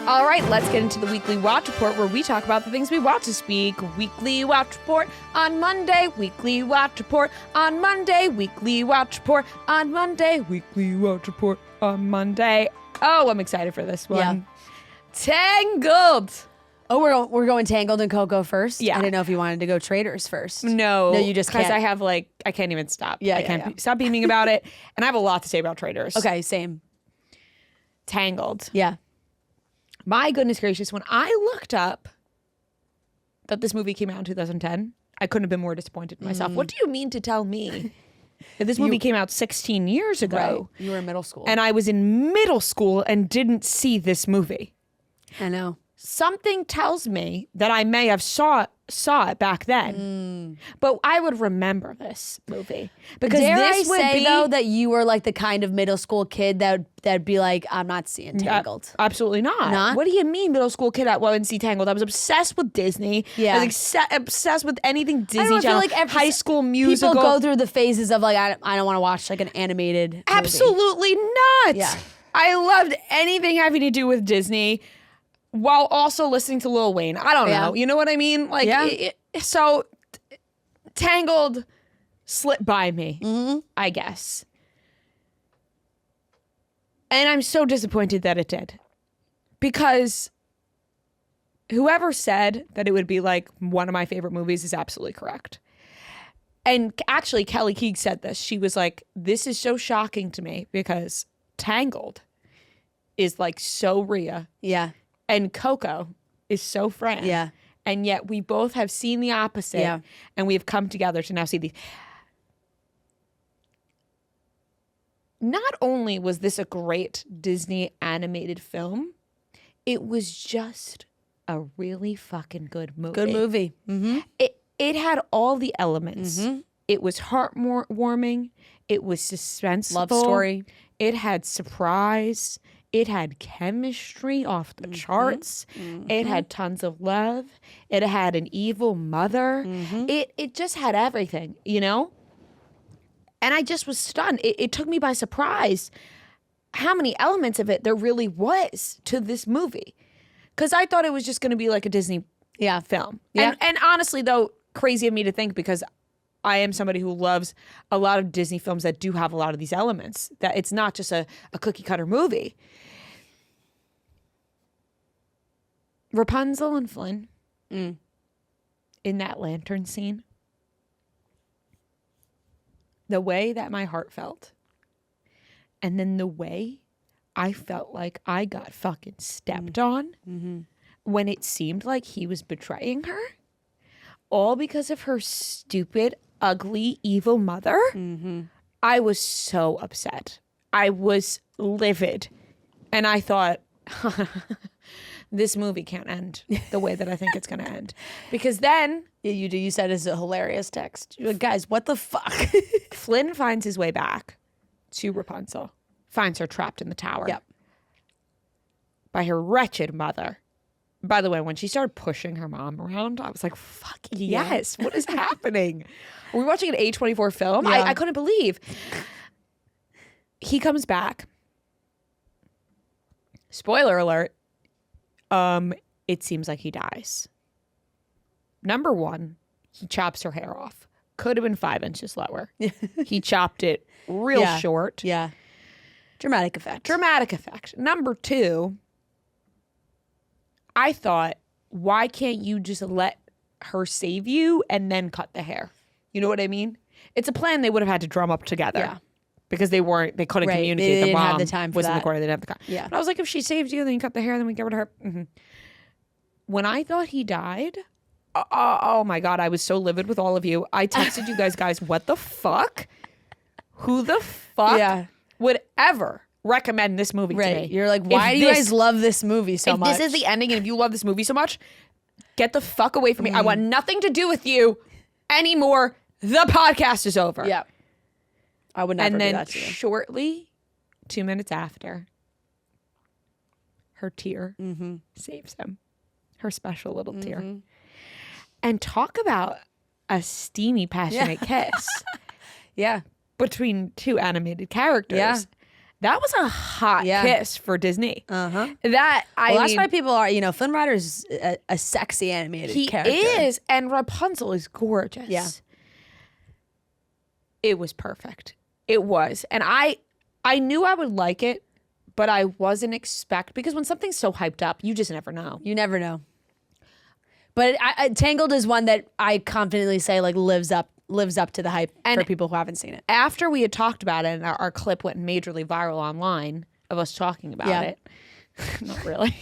All right, let's get into the weekly watch report where we talk about the things we watched this week. Weekly watch report on Monday. Weekly watch report on Monday. Weekly watch report on Monday. Weekly watch report on Monday. Oh, I'm excited for this one. Yeah. Tangled. Oh, we're going Tangled and Coco first? Yeah. I didn't know if you wanted to go Traitors first. No. No, you just can't. Because I can't even stop. Yeah, I yeah, can't yeah. stop beaming about it. And I have a lot to say about Traitors. Okay, same. Tangled. Yeah. My goodness gracious, when I looked up that this movie came out in 2010, I couldn't have been more disappointed in myself. What do you mean to tell me that this movie came out 16 years ago? Right. You were in middle school. And I was in middle school and didn't see this movie. I know. Something tells me that I may have saw it back then, but I would remember this movie because Dare this I would say, be though, that you were like the kind of middle school kid that'd be like, I'm not seeing Tangled. Absolutely not. Not? What do you mean, middle school kid? I wouldn't see Tangled. I was obsessed with Disney. Yeah. I was obsessed with anything Disney I don't know, I Channel. feel like High School Musical. People go through the phases of like, I don't want to watch like an animated movie. Absolutely not. Yeah. I loved anything having to do with Disney while also listening to Lil Wayne. I don't know. You know what I mean? Like, Yeah. So Tangled slipped by me, I guess. And I'm so disappointed that it did. Because whoever said that it would be like one of my favorite movies is absolutely correct. And actually, Kelly Keegan said this. She was like, this is so shocking to me because Tangled is like so Rhea. Yeah. And Coco is so Fran. Yeah. And yet we both have seen the opposite. Yeah. And we have come together to now see these. Not only was this a great Disney animated film, it was just a really fucking good movie. Good movie. Mm-hmm. It had all the elements. It was heartwarming. It was suspenseful. Love story. It had surprise. It had chemistry off the charts. It had tons of love. It had an evil mother. It just had everything, you know? And I just was stunned. It took me by surprise how many elements of it there really was to this movie. Because I thought it was just going to be like a Disney film. Yeah. And honestly, though, crazy of me to think because I am somebody who loves a lot of Disney films that do have a lot of these elements, that it's not just a cookie cutter movie. Rapunzel and Flynn in that lantern scene, the way that my heart felt, and then the way I felt like I got fucking stepped on when it seemed like he was betraying her, all because of her stupid, ugly, evil mother. I was so upset. I was livid. And I thought, this movie can't end the way that I think it's going to end. Because then... Yeah, you do. You said it's a hilarious text. You're like, guys, what the fuck? Flynn finds his way back to Rapunzel. Finds her trapped in the tower. Yep. By her wretched mother. By the way, when she started pushing her mom around, I was like, fuck yes. What is happening? Are we watching an A24 film? Yeah. I couldn't believe. He comes back. Spoiler alert. It seems like he dies. Number one, he chops her hair off. Could have been 5 inches lower. He chopped it real short. Yeah. Dramatic effect. Dramatic effect. Number two, I thought, why can't you just let her save you and then cut the hair? You know what I mean? It's a plan they would have had to drum up together. Yeah. Because they couldn't communicate. They the didn't mom have the time for was in the that. corner. They didn't have the time. Yeah. But I was like, if she saves you, then you cut the hair, then we get rid of her. When I thought he died, oh my God, I was so livid with all of you. I texted you guys, what the fuck? Who the fuck would ever recommend this movie to me? You're like, why do you guys love this movie so much? If this is the ending and if you love this movie so much, get the fuck away from me. I want nothing to do with you anymore. The podcast is over. Yeah. I would never and do then that to you. shortly, 2 minutes after, her tear saves him. Her special little tear. And talk about a steamy, passionate kiss. Yeah. Between two animated characters. Yeah. That was a hot kiss for Disney. Uh-huh. That I Well, that's mean, why people are, Flynn Rider's a sexy animated he character. is, and Rapunzel is gorgeous. Yeah. It was perfect. It was, and I knew I would like it, but I wasn't because when something's so hyped up, you just never know. You never know. But Tangled is one that I confidently say like lives up to the hype for people who haven't seen it. After we had talked about it, and our clip went majorly viral online of us talking about it. Not really.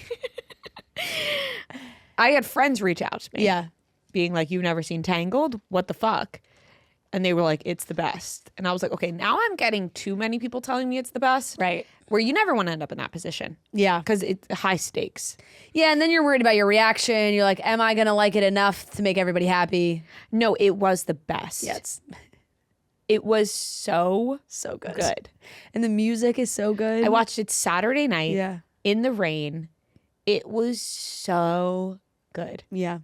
I had friends reach out to me. Yeah. Being like, "You've never seen Tangled? What the fuck?" And they were like, "It's the best." And I was like, okay, now I'm getting too many people telling me it's the best. Right. Where you never want to end up in that position. Yeah. Because it's high stakes. Yeah, and then you're worried about your reaction. You're like, am I going to like it enough to make everybody happy? No, it was the best. Yes. It was so good. And the music is so good. I watched it Saturday night in the rain. It was so good. Yeah.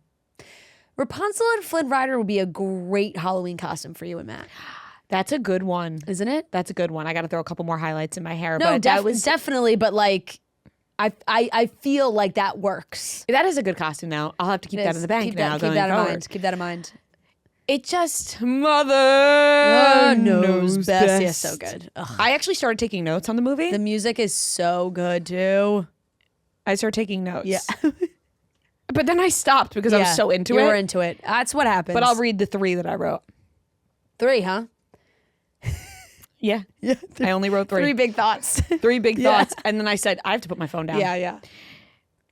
Rapunzel and Flynn Rider would be a great Halloween costume for you and Matt. That's a good one. Isn't it? That's a good one. I got to throw a couple more highlights in my hair. No, but that was definitely. But like, I feel like that works. That is a good costume now. I'll have to keep that in the bank now. Keep that in mind. Keep that in mind. It just, mother knows best. Yeah, so good. Ugh. I actually started taking notes on the movie. The music is so good too. I started taking notes. Yeah. But then I stopped because I was so into it. You were into it. That's what happens. But I'll read the 3 that I wrote. 3, huh? Yeah. I only wrote 3. 3 big thoughts. 3 big thoughts. And then I said, I have to put my phone down. Yeah.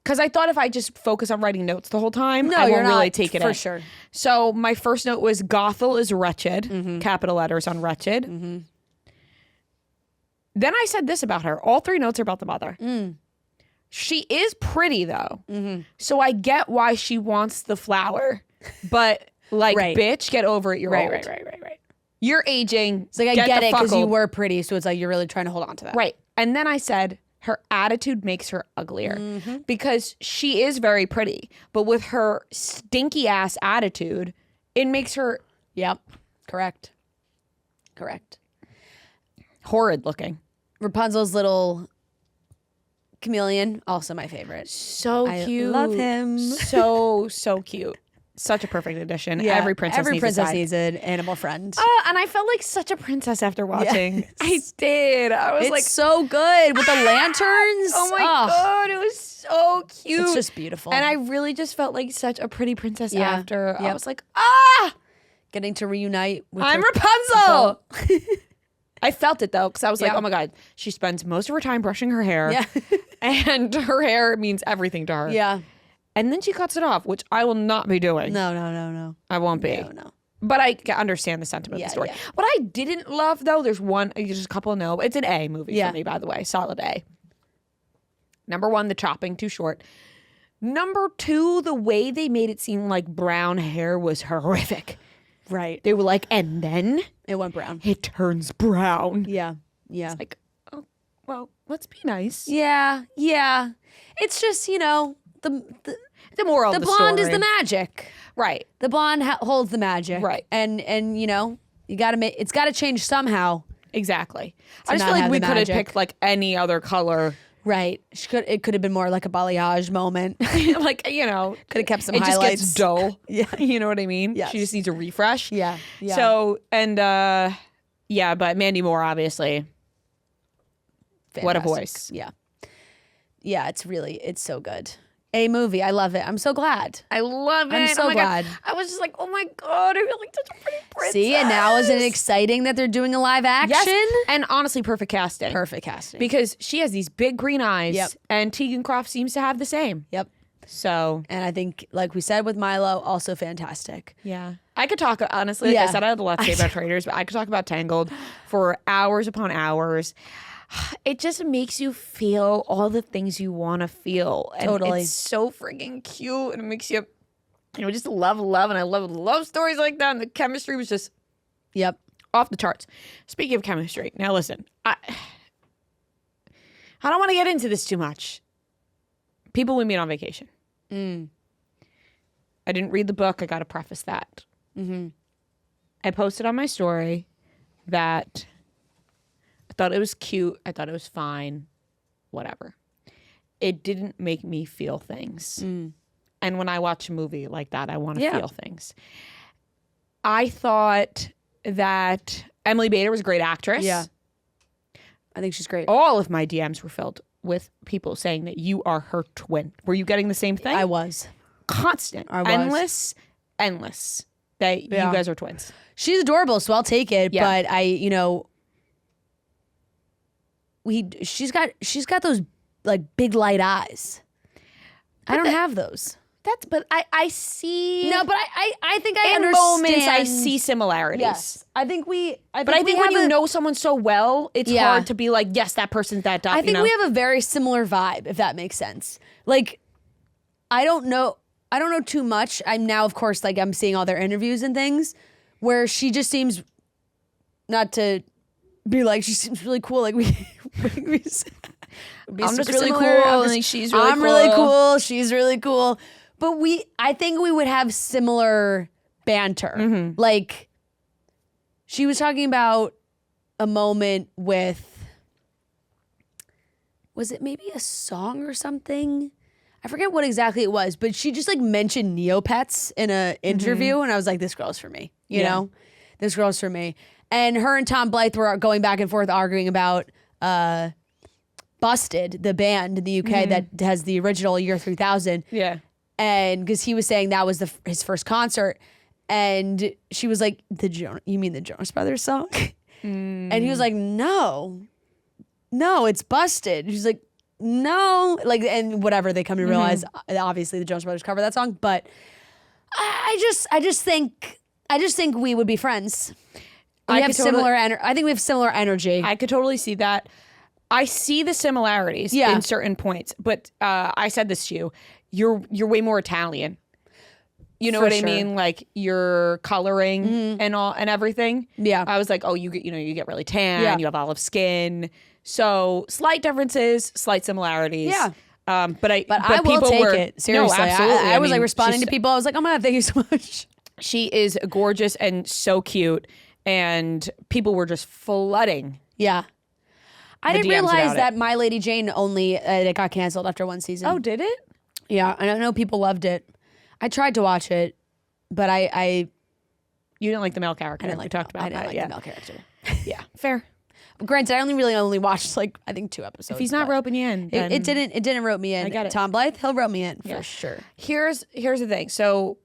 Because I thought if I just focus on writing notes the whole time, I won't you're really not, take it for in. sure. So my first note was Gothel is wretched. Capital letters on wretched. Then I said this about her. All 3 notes are about the mother. She is pretty though. So I get why she wants the flower. But like, bitch, get over it. You're old. Right. You're aging. It's like I get it because you were pretty. So it's like you're really trying to hold on to that. Right. And then I said her attitude makes her uglier because she is very pretty. But with her stinky ass attitude, it makes her Yep. Correct. horrid looking. Rapunzel's little chameleon, also my favorite. So cute. I love him. So cute. Such a perfect addition. Yeah, Every princess needs an animal friend. And I felt like such a princess after watching. Yes. I did. I was like, so good with the lanterns. oh my God, it was so cute. It's just beautiful. And I really just felt like such a pretty princess after. Yep. I was like, getting to reunite with I'm her Rapunzel. I felt it though, because I was like, Yeah. oh my God, she spends most of her time brushing her hair. Yeah. And her hair means everything to her. Yeah. And then she cuts it off, which I will not be doing. No. I won't be. No. But I understand the sentiment of the story. Yeah. What I didn't love though, there's just a couple no. It's an A movie for me, by the way. Solid A. Number 1, the chopping, too short. Number 2, the way they made it seem like brown hair was horrific. Right. They were like, and then It went brown. it turns brown. Yeah. It's like, oh, well, let's be nice. Yeah. It's just, The moral of the blonde is story. the magic. Right. The blonde holds the magic. Right. And you got to it's got to change somehow. Exactly. I just not feel like have we the could have magic. picked like any other color. Right. It could have been more like a balayage moment. Like, Could have kept some it highlights. just gets dull. Yeah. You know what I mean? Yes. She just needs a refresh. Yeah. So, and but Mandy Moore, obviously. What a Fantastic. voice. Yeah. Yeah, it's so good. A movie. I love it. I'm so glad. I love it. I'm so Oh my glad. God. I was just like, oh my God, I feel like such a pretty princess. See, and now isn't it exciting that they're doing a live action? Yes. And honestly, perfect casting. Perfect casting. Because she has these big green eyes. Yep. And Tegan Croft seems to have the same. Yep. So. And I think, like we said with Milo, also fantastic. Yeah. I could talk, honestly, like I said, I had a lot to say about Traitors, but I could talk about Tangled for hours upon hours. It just makes you feel all the things you want to feel. And Totally. It's so freaking cute. And it makes you, just love. And I love stories like that. And the chemistry was just Yep. off the charts. Speaking of chemistry, now listen, I don't want to get into this too much. People we meet on vacation. I didn't read the book. I got to preface that. I posted on my story that I thought it was cute. I thought it was fine. Whatever. It didn't make me feel things. And when I watch a movie like that, I want to feel things. I thought that Emily Bader was a great actress. Yeah. I think she's great. All of my DMs were filled with people saying that you are her twin. Were you getting the same thing? I was. Constant. I was. Endless. That you guys are twins. She's adorable, so I'll take it. Yeah. But she's got those like big light eyes. I don't have those. But I see. No, but I think I in understand. moments I see similarities. Yes, I think when you know someone so well, it's hard to be like, yes, that person's that. I think we have a very similar vibe, if that makes sense. Like, I don't know too much. I'm now, of course, like I'm seeing all their interviews and things, where she just seems, not to be like, she seems really cool. Like I'm just really cool. And she's really cool. I'm really cool. She's really cool. But I think we would have similar banter. Mm-hmm. Like, she was talking about a moment with, was it maybe a song or something? I forget what exactly it was, but she just like mentioned Neopets in an interview, and I was like, this girl's for me. You know? This girl's for me. And her and Tom Blythe were going back and forth arguing about Busted, the band in the UK that has the original Year 3000. Yeah. And because he was saying that was his first concert, and she was like, you mean the Jonas Brothers song? And he was like, no, it's Busted. She's like, no, like, and whatever, they come to realize, obviously the Jonas Brothers cover that song, but I just think we would be friends. I think we have similar energy. I could totally see that. I see the similarities in certain points, but I said this to you. You're way more Italian. You know what I mean? Like your coloring and all and everything. Yeah. I was like, oh, you get really tan. You have olive skin. So slight differences, slight similarities. Yeah. But I will take it seriously. No, absolutely. I was like responding to people. I was like, oh my God, thank you so much. She is gorgeous and so cute, and people were just flooding. Yeah. I didn't DMs realize about that My Lady Jane only it got canceled after one season. Oh, did it? Yeah, I don't know. People loved it. I tried to watch it, but you didn't like the male character. I didn't like. We talked about that. I didn't like the male character. Yeah, fair. Granted, I only watched like I think 2 episodes. If he's not roping you in, then it didn't rope me in. I get it. Tom Blythe, he'll rope me in for sure. Here's the thing. So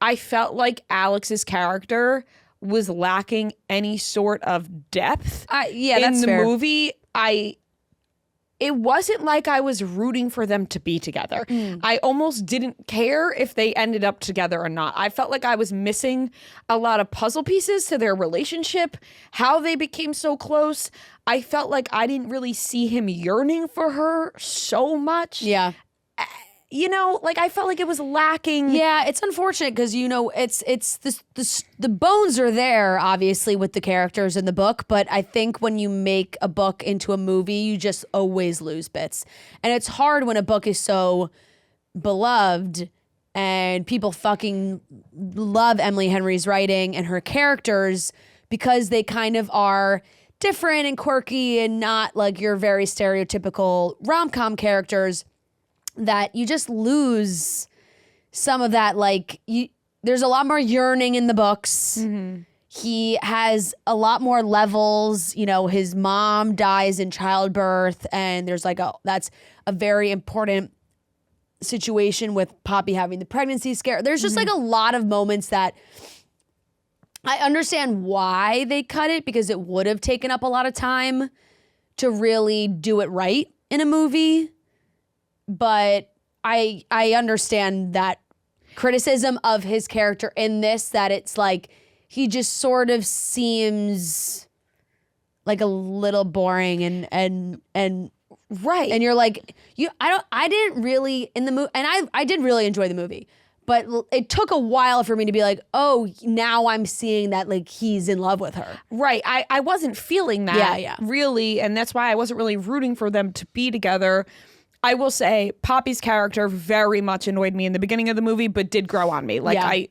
I felt like Alex's character was lacking any sort of depth. That's in the fair. movie. It wasn't like I was rooting for them to be together. I almost didn't care if they ended up together or not. I felt like I was missing a lot of puzzle pieces to their relationship, how they became so close. I felt like I didn't really see him yearning for her so much. Yeah. Like I felt like it was lacking. Yeah, it's unfortunate because it's the bones are there obviously with the characters in the book, but I think when you make a book into a movie, you just always lose bits, and it's hard when a book is so beloved and people fucking love Emily Henry's writing and her characters because they kind of are different and quirky and not like your very stereotypical rom-com characters. That you just lose some of that, like there's a lot more yearning in the books. He has a lot more levels. His mom dies in childbirth, and there's that's a very important situation with Poppy having the pregnancy scare. There's just like a lot of moments that I understand why they cut it, because it would have taken up a lot of time to really do it right in a movie. But I understand that criticism of his character in this, that it's like he just sort of seems like a little boring and right. And you're like, I didn't really in the movie, and I did really enjoy the movie, but it took a while for me to be like, oh, now I'm seeing that like he's in love with her. Right. I wasn't feeling that Yeah. really, and that's why I wasn't really rooting for them to be together. I will say Poppy's character very much annoyed me in the beginning of the movie, but did grow on me. Like I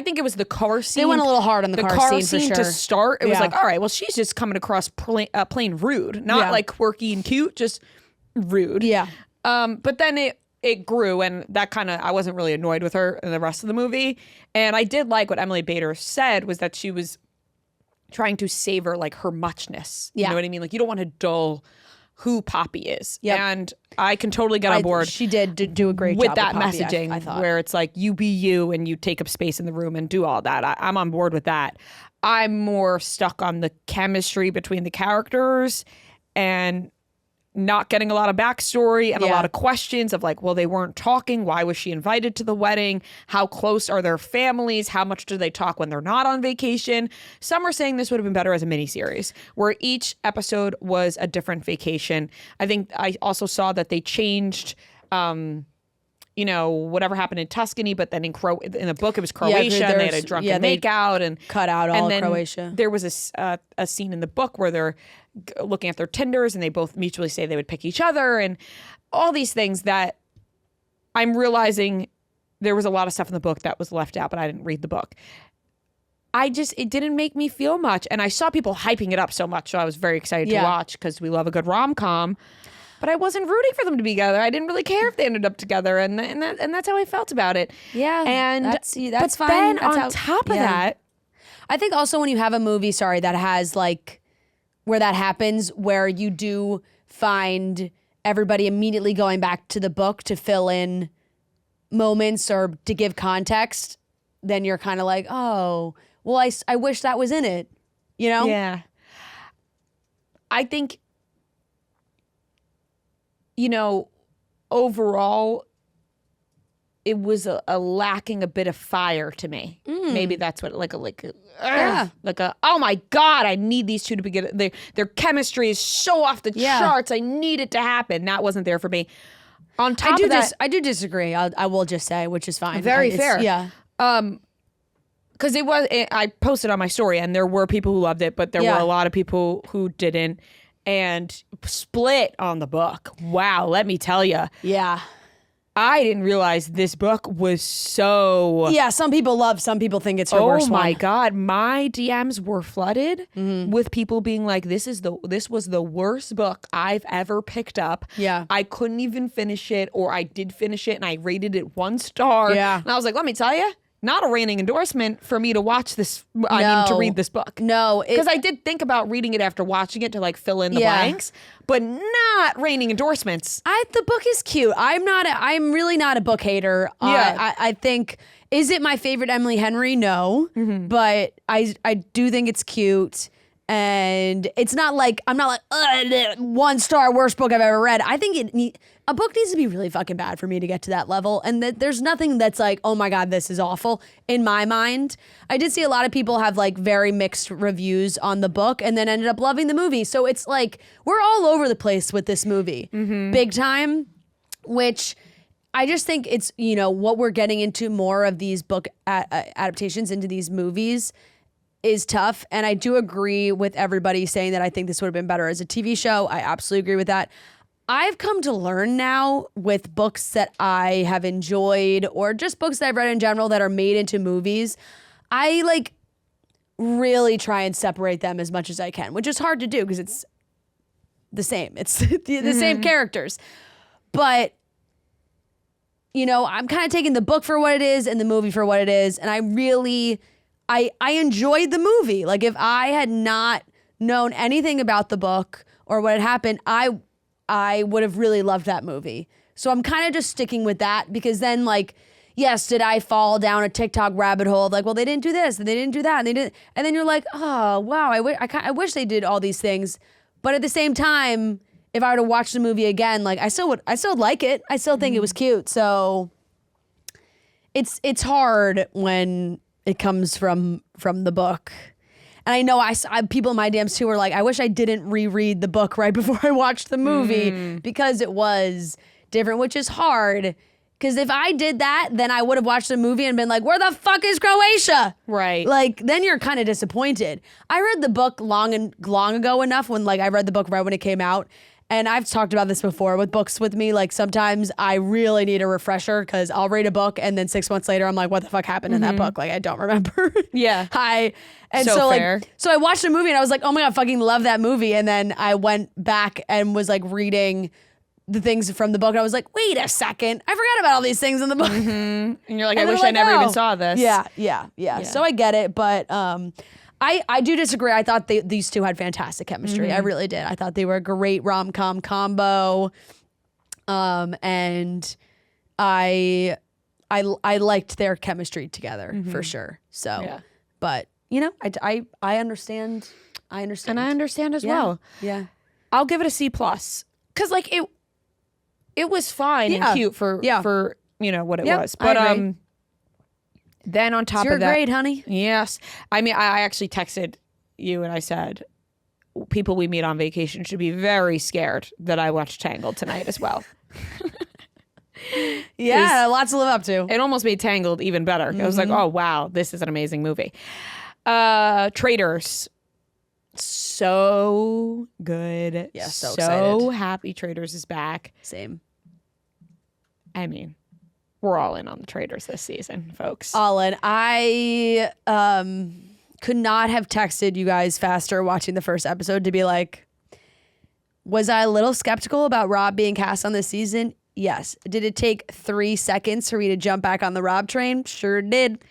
think it was the car scene. They went a little hard on the car scene for to sure. start. It was like, all right, well, she's just coming across plain rude, not like quirky and cute, just rude. Yeah. But then it grew, and that kind of, I wasn't really annoyed with her in the rest of the movie. And I did like what Emily Bader said, was that she was trying to savor like her muchness. You know what I mean? Like, you don't want to dull who Poppy is. Yep. And I can totally get on board. She did do a great with job that with Poppy, messaging, I thought. where it's like, you be you and you take up space in the room and do all that. I'm on board with that. I'm more stuck on the chemistry between the characters and not getting a lot of backstory and a lot of questions of like, well, they weren't talking. Why was she invited to the wedding? How close are their families? How much do they talk when they're not on vacation? Some are saying this would have been better as a miniseries where each episode was a different vacation. I think I also saw that they changed, whatever happened in Tuscany, but then in the book it was Croatia, and they had a drunken makeout and cut out all of Croatia. There was a scene in the book where they're looking at their Tinders and they both mutually say they would pick each other, and all these things that I'm realizing there was a lot of stuff in the book that was left out, but I didn't read the book. It didn't make me feel much, and I saw people hyping it up so much, so I was very excited to watch because we love a good rom-com. But I wasn't rooting for them to be together. I didn't really care if they ended up together, and that's how I felt about it. Yeah, and that's but fine. Then that's on top of that, I think also when you have a movie, that has like where that happens, where you do find everybody immediately going back to the book to fill in moments or to give context, then you're kind of like, oh, well, I wish that was in it, you know? Yeah. I think, overall, it was a lacking a bit of fire to me. Maybe that's what oh my God, I need these two to begin. Their chemistry is so off the charts. I need it to happen. That wasn't there for me. On top of that, I do disagree. I will just say, which is fine. Very fair. Yeah. Because I posted on my story, and there were people who loved it, but there were a lot of people who didn't, and split on the book. Wow, let me tell you. Yeah. I didn't realize this book was so... Yeah, some people think it's her worst one. Oh my God. My DMs were flooded with people being like, this was the worst book I've ever picked up. Yeah. I couldn't even finish it, or I did finish it and I rated it 1 star. Yeah. And I was like, let me tell you, not a reigning endorsement for me to watch this, to read this book. No. Because I did think about reading it after watching it to like fill in the blanks, but not reigning endorsements. The book is cute. I'm really not a book hater. Yeah. I think, is it my favorite Emily Henry? No. But I do think it's cute. And it's not like, I'm not like, 1 star, worst book I've ever read. I think a book needs to be really fucking bad for me to get to that level. And there's nothing that's like, oh my God, this is awful in my mind. I did see a lot of people have like very mixed reviews on the book and then ended up loving the movie. So it's like, we're all over the place with this movie. Big time, which I just think it's, what we're getting into more of these book adaptations into these movies is tough. And I do agree with everybody saying that I think this would have been better as a TV show. I absolutely agree with that. I've come to learn now with books that I have enjoyed, or just books that I've read in general that are made into movies, I like really try and separate them as much as I can, which is hard to do because it's the same. It's the same characters. But I'm kind of taking the book for what it is and the movie for what it is. And I enjoyed the movie. Like, if I had not known anything about the book or what had happened, I would have really loved that movie. So I'm kind of just sticking with that, because then, like, yes, did I fall down a TikTok rabbit hole of like, well, they didn't do this and they didn't do that and they didn't, and then you're like, oh wow, I wish they did all these things, but at the same time, if I were to watch the movie again, like I still like it. I still think it was cute. So it's hard when it comes from the book. And I know I people in my DMs too were like, I wish I didn't reread the book right before I watched the movie because it was different, which is hard. Because if I did that, then I would have watched the movie and been like, where the fuck is Croatia? Right. Like, then you're kind of disappointed. I read the book long ago enough when, like, I read the book right when it came out. And I've talked about this before with books with me. Like sometimes I really need a refresher because I'll read a book and then 6 months later I'm like, what the fuck happened in that book? Like I don't remember. Yeah. So fair. so I watched a movie and I was like, oh my God, I fucking love that movie. And then I went back and was like reading the things from the book. And I was like, wait a second. I forgot about all these things in the book. And you're like, And I then wish I'm I never like, even oh. saw this. Yeah. So I get it. But I do disagree. I thought these two had fantastic chemistry. I really did. I thought they were a great rom-com combo. And I liked their chemistry together for sure. So, but you know, I understand. And I understand as Yeah. well. Yeah. I'll give it a C+. Cause like it was fine Yeah. and cute for you know what it Yeah, was. I But agree. then on top It's your of that, grade, honey. yes. I mean, I actually texted you and I said, people we meet on vacation should be very scared that I watched Tangled tonight as well. Yeah, lots to live up to. It almost made Tangled even better. I was like, oh wow, this is an amazing movie. Traitors. So good. Yeah, so excited. happy Traitors is back. Same. I mean, we're all in on the Traitors this season, folks. All in. I could not have texted you guys faster watching the first episode to be like, was I a little skeptical about Rob being cast on this season? Yes. Did it take 3 seconds for me to jump back on the Rob train? Sure did.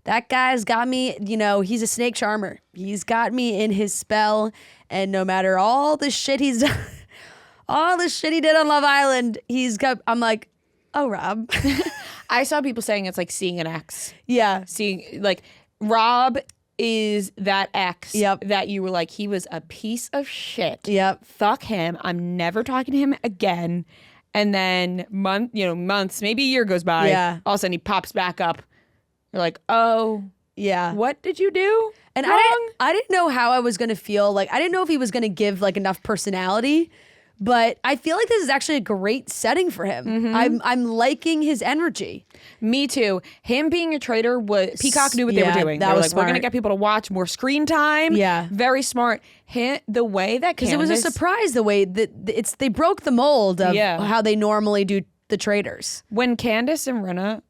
That guy's got me, you know, he's a snake charmer. He's got me in his spell. And no matter all the shit he's done, all the shit he did on Love Island, I'm like, oh, Rob. I saw people saying it's like seeing an ex. Yeah. Seeing, like, Rob is that ex Yep. that you were like, he was a piece of shit. Yep. Fuck him. I'm never talking to him again. And then months, maybe a year goes by. Yeah. All of a sudden he pops back up. You're like, oh, Yeah. what did you do? And wrong? I didn't know how I was going to feel. Like, I didn't know if he was going to give like enough personality, but I feel like this is actually a great setting for him. I'm liking his energy. Me too. Him being a traitor was Peacock knew what they were doing. that They were was like, we're gonna smart. get people to watch more screen time. Yeah. Very smart. The way that Because it was a surprise the way that they broke the mold of how they normally do the traitors. when Candace and Rinna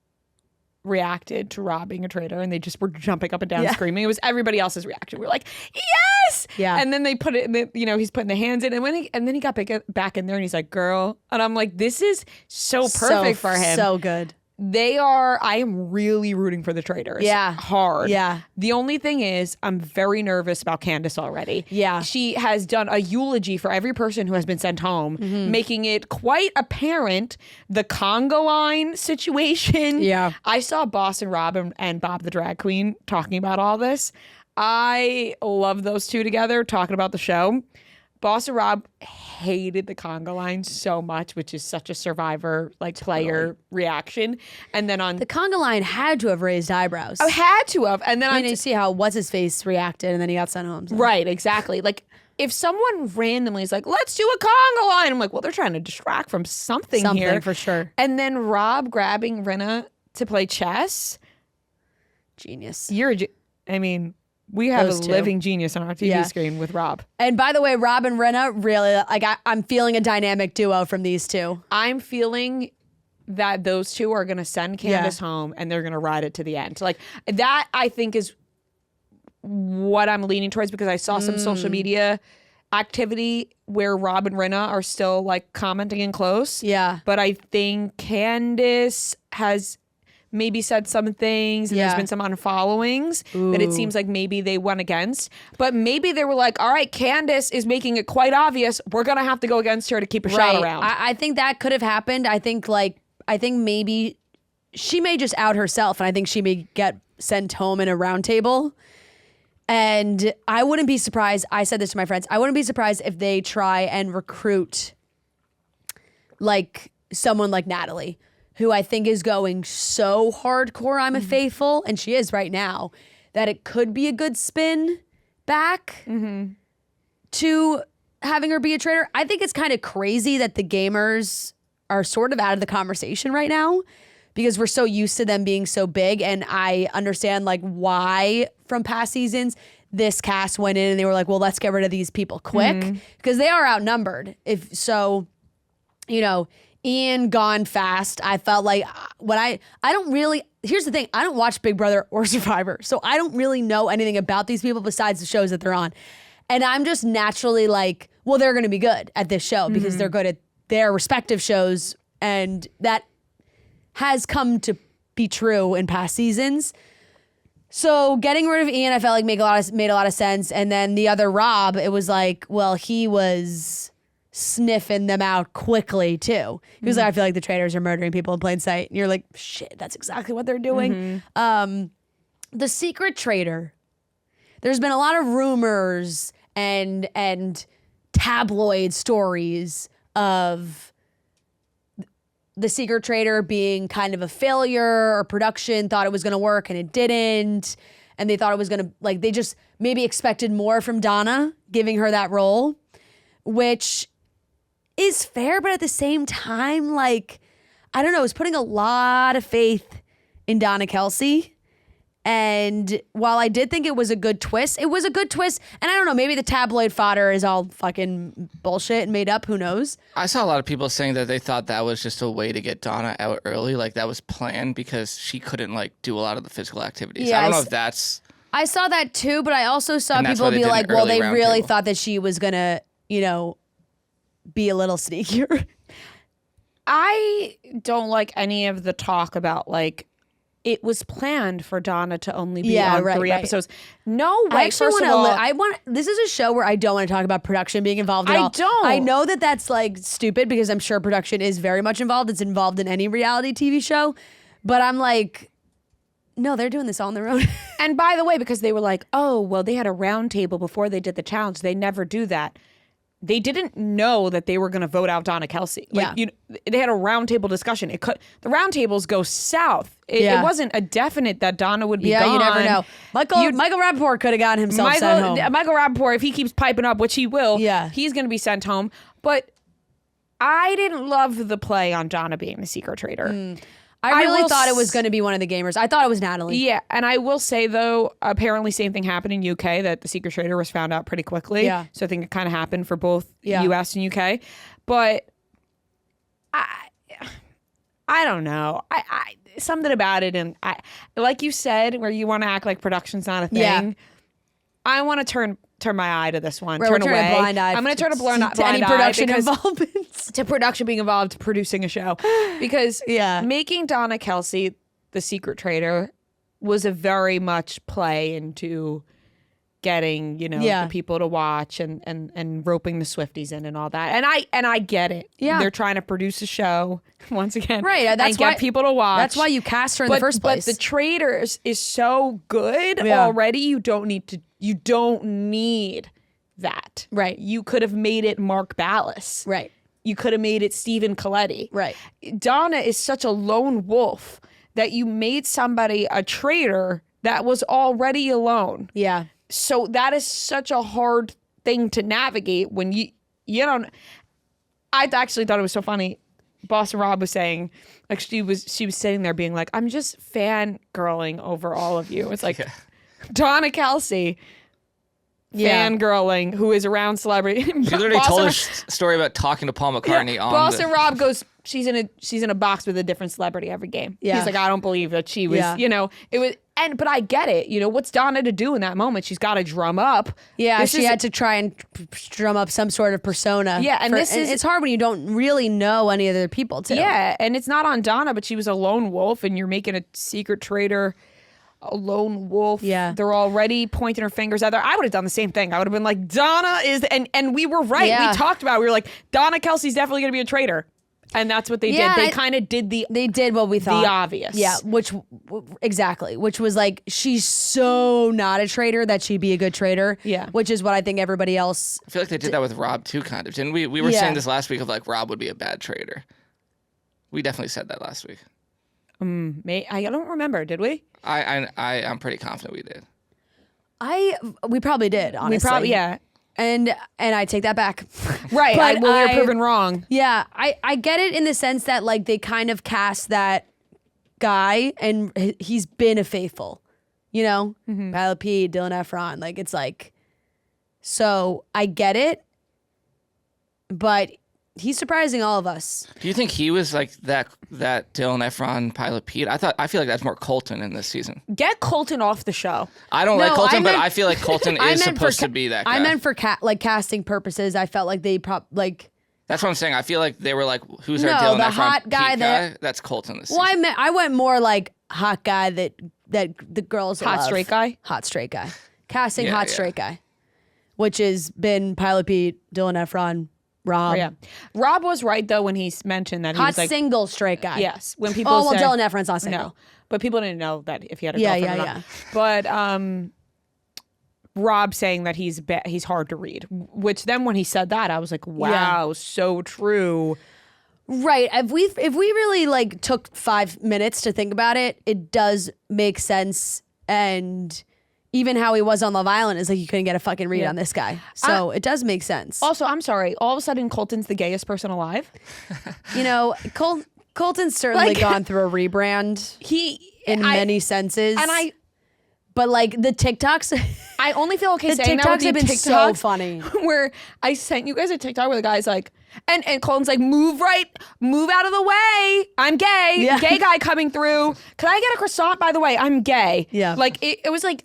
reacted to Rob being a traitor and they just were jumping up and down screaming. It was everybody else's reaction. We were like, yes! Yeah. And then they put it, he's putting the hands in and then he got back in there and he's like, girl. And I'm like, this is so perfect for him. So good. I am really rooting for the traitors. Yeah. Hard. Yeah. The only thing is, I'm very nervous about Candace already. Yeah. She has done a eulogy for every person who has been sent home, making it quite apparent the conga line situation. Yeah. I saw Boss and Rob and Bob the drag queen talking about all this. I love those two together talking about the show. Boss and Rob hated the conga line so much, which is such a Survivor player reaction. And then on The conga line had to have raised eyebrows. I had to have. And then I mean, you see how what's his face reacted, and then he got sent home. So. right, exactly. Like if someone randomly is like, let's do a conga line, I'm like, well, they're trying to distract from something here. for sure. And then Rob grabbing Rinna to play chess. Genius. We have Those a two. living genius on our TV screen with Rob. And by the way, Rob and Rinna, really, like I'm feeling a dynamic duo from these two. I'm feeling that those two are going to send Candace home and they're going to ride it to the end. Like that, I think is what I'm leaning towards because I saw some social media activity where Rob and Rinna are still like commenting in close. Yeah. But I think Candace has maybe said some things and there's been some unfollowings that it seems like maybe they went against. But maybe they were like, all right, Candace is making it quite obvious. We're going to have to go against her to keep a shot around. I think that could have happened. I think maybe she may just out herself and I think she may get sent home in a round table. And I wouldn't be surprised. I said this to my friends. I wouldn't be surprised if they try and recruit like someone like Natalie, who I think is going so hardcore, I'm a faithful, and she is right now, that it could be a good spin back to having her be a traitor. I think it's kind of crazy that the gamers are sort of out of the conversation right now because we're so used to them being so big, and I understand like why from past seasons this cast went in and they were like, well, let's get rid of these people quick because they are outnumbered. If so, you know, Ian gone fast. I felt like when I don't really, here's the thing, I don't watch Big Brother or Survivor, so I don't really know anything about these people besides the shows that they're on. And I'm just naturally like, well, they're going to be good at this show because they're good at their respective shows. And that has come to be true in past seasons. So getting rid of Ian, I felt like made a lot of sense. And then the other Rob, it was like, well, he was sniffing them out quickly too. He was like, I feel like the traitors are murdering people in plain sight. And you're like, shit, that's exactly what they're doing. The secret traitor. There's been a lot of rumors and tabloid stories of the secret traitor being kind of a failure, or production thought it was going to work and it didn't. And they thought it was going to, like, they just maybe expected more from Donna giving her that role, which is fair. But at the same time, like, I don't know, I was putting a lot of faith in Donna Kelce. And while I did think it was a good twist, it was a good twist. And I don't know, maybe the tabloid fodder is all fucking bullshit and made up. Who knows? I saw a lot of people saying that they thought that was just a way to get Donna out early. Like that was planned because she couldn't like do a lot of the physical activities. Yeah, I don't know if that's... I saw that too, but I also saw And that's people why they be did an like, well, early they round really table. thought that she was going to, you know, be a little sneakier. I don't like any of the talk about like it was planned for Donna to only be on three episodes. No way. I actually First of all, this is a show where I don't want to talk about production being involved at all. I don't. I know that that's like stupid because I'm sure production is very much involved. It's involved in any reality TV show. But I'm like, no, they're doing this all on their own. And by the way, because they were like, oh, well, they had a round table before they did the challenge. They never do that. They didn't know that they were going to vote out Donna Kelce. Like, they had a roundtable discussion. The roundtables go south. It wasn't a definite that Donna would be gone. Yeah, you never know. Michael Rappaport could have gotten himself sent home. Michael Rappaport, if he keeps piping up, which he will, he's going to be sent home. But I didn't love the play on Donna being the secret traitor. I really thought it was going to be one of the gamers. I thought it was Natalie. Yeah, and I will say, though, apparently same thing happened in UK, that the secret traitor was found out pretty quickly. Yeah. So I think it kind of happened for both US and UK. But I don't know. I something about it, and I like you said, where you want to act like production's not a thing. Yeah. I want to turn my eye to this one. Right, turn we're turning away. a blind eye I'm going to turn a blind to any eye production because- involvements. to production being involved, producing a show, because making Donna Kelce the secret traitor was a very much play into getting the people to watch and roping the Swifties in and all that. And I get it. Yeah, they're trying to produce a show once again, right? That's and get people to watch. That's why you cast her in the first place. But the traitors is so good already. You don't need that. Right. You could have made it Mark Ballas. Right. You could have made it Stephen Coletti. Right. Donna is such a lone wolf that you made somebody a traitor that was already alone. Yeah. So that is such a hard thing to navigate when you don't. I actually thought it was so funny. Boston Rob was saying, like, she was sitting there being like, I'm just fangirling over all of you. It's like Donna Kelce fangirling who is around celebrity. She literally told a story about talking to Paul McCartney on Boston Rob goes, she's in a box with a different celebrity every game. Yeah. He's like, I don't believe that she was, it was, but I get it. What's Donna to do in that moment? She's got to drum up. Yeah, she had to try and drum up some sort of persona. Yeah, and it's hard when you don't really know any other people too. Yeah, and it's not on Donna, but she was a lone wolf, and you're making a secret traitor a lone wolf. Yeah. They're already pointing her fingers at her. I would have done the same thing. I would have been like, Donna is, and we were right. Yeah. We talked about it. We were like, Donna Kelce's definitely going to be a traitor. And that's what they did. They kind of did They did what we thought. The obvious. Yeah, which was like, she's so not a traitor that she'd be a good traitor. Yeah. Which is what I think everybody else. I feel like they did that with Rob too, kind of. Didn't we? We were saying this last week of like Rob would be a bad traitor. We definitely said that last week. I don't remember. Did we? I'm pretty confident we did. We probably did, honestly. We probably, yeah. And I take that back. Right. But we were proven wrong. Yeah. I get it in the sense that like they kind of cast that guy and he's been a faithful you know, Pilot Pete, Dylan Efron. Like, it's like, so I get it, but he's surprising all of us. Do you think he was like that Dylan Efron, Pilot Pete? I feel like that's more Colton in this season. Get Colton off the show. I don't like Colton, but I feel like Colton is supposed to be that guy. I meant for casting purposes. I felt like they That's what I'm saying. I feel like they were like, who's our Dylan the Efron hot guy Pete that- guy? That's Colton this Well, season. I went more like hot guy that the girls Hot love. straight guy? Hot straight guy. Casting Yeah, hot yeah. straight guy, which has been Pilot Pete, Dylan Efron, Rob. Yeah. Rob was right, though, when he mentioned that he Hot was like, single straight guy. yes. When people Oh, well, say, Dylan Efron's not single. no. But people didn't know that if he had a Yeah, girlfriend yeah, or not. But Rob saying that he's hard to read, which then when he said that, I was like, wow, so true. Right. If we really like took 5 minutes to think about it, it does make sense. And even how he was on Love Island is like you couldn't get a fucking read on this guy. So it does make sense. Also, I'm sorry. All of a sudden, Colton's the gayest person alive. You know, Colton's certainly Like- gone through a rebrand in many senses. But like the TikToks, I only feel okay the saying that with TikToks have the been so TikToks funny. where I sent you guys a TikTok where the guy's like, and Colton's like, move out of the way. I'm gay. Yeah. Gay guy coming through. Could I get a croissant, by the way? I'm gay. Yeah. Like, it was like,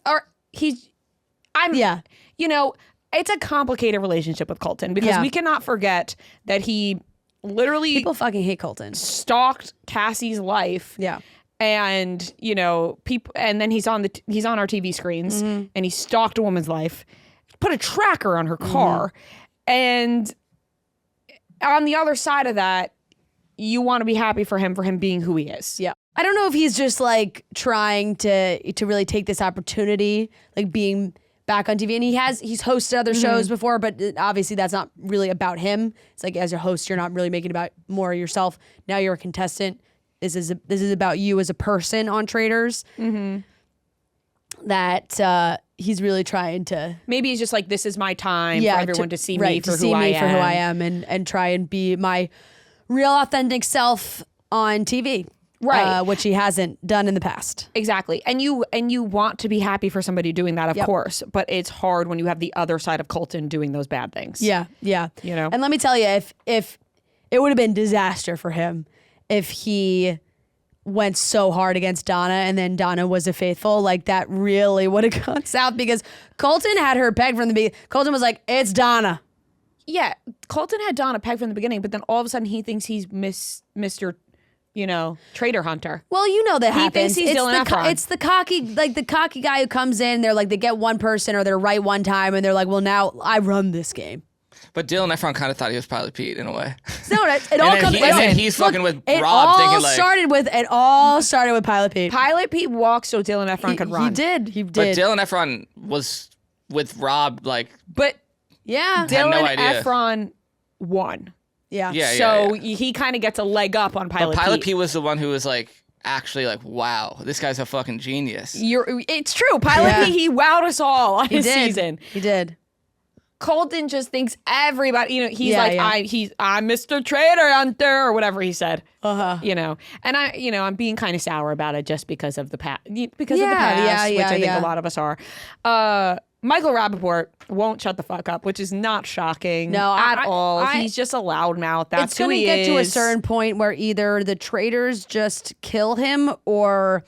Yeah. you know, it's a complicated relationship with Colton because we cannot forget that he literally People fucking hate Colton. stalked Cassie's life. Yeah. And you know, people, and then he's on our TV screens, and he stalked a woman's life, put a tracker on her car, and on the other side of that, you want to be happy for him being who he is. Yeah. I don't know if he's just like trying to really take this opportunity, like being back on TV. And he's hosted other shows before, but obviously that's not really about him. It's like as a host, you're not really making it about more of yourself. Now you're a contestant. This is about you as a person on Traitors. That he's really trying to Maybe he's just like, this is my time for everyone to see me right, for to who see I me am. for who I am and try and be my real authentic self on TV. Right. Which he hasn't done in the past. Exactly. And you want to be happy for somebody doing that, of course, but it's hard when you have the other side of Colton doing those bad things. Yeah, yeah. You know? And let me tell you, if it would have been disaster for him if he went so hard against Donna and then Donna was a faithful, like that really would have gone south because Colton had her pegged from the beginning. Colton was like, it's Donna. Yeah. Colton had Donna pegged from the beginning, but then all of a sudden he thinks he's Mr. You know, traitor hunter. Well, you know that He happens. thinks he's Dylan Efron. It's the cocky guy who comes in. They're like, they get one person or they're right one time, and they're like, well, now I run this game. But Dylan Efron kind of thought he was Pilot Pete in a way. No, it all comes. and then he's fucking with Rob, thinking like. It all started with Pilot Pete. Pilot Pete walked so Dylan Efron could run. He did. He But did. Dylan Efron was with Rob, like. But Yeah. Had no Dylan idea. Efron won. Yeah. Yeah, So yeah. he kind of gets a leg up on Pilot Pilot Pete. Pete was the one who was like, actually like, wow, this guy's a fucking genius. It's true. Pilot Yeah. Pete, he wowed us all on He his did. season. He did. Colton just thinks everybody, you know, he's Yeah, like, yeah. I'm Mr. Traitor Hunter or whatever he said. Uh-huh. You know, and I'm being kind of sour about it just because of the past, Yeah, which I think yeah. a lot of us are. Michael Rappaport won't shut the fuck up, which is not shocking at all. He's just a loudmouth. That's It's who going to he get is. to a certain point where either the traitors just kill him or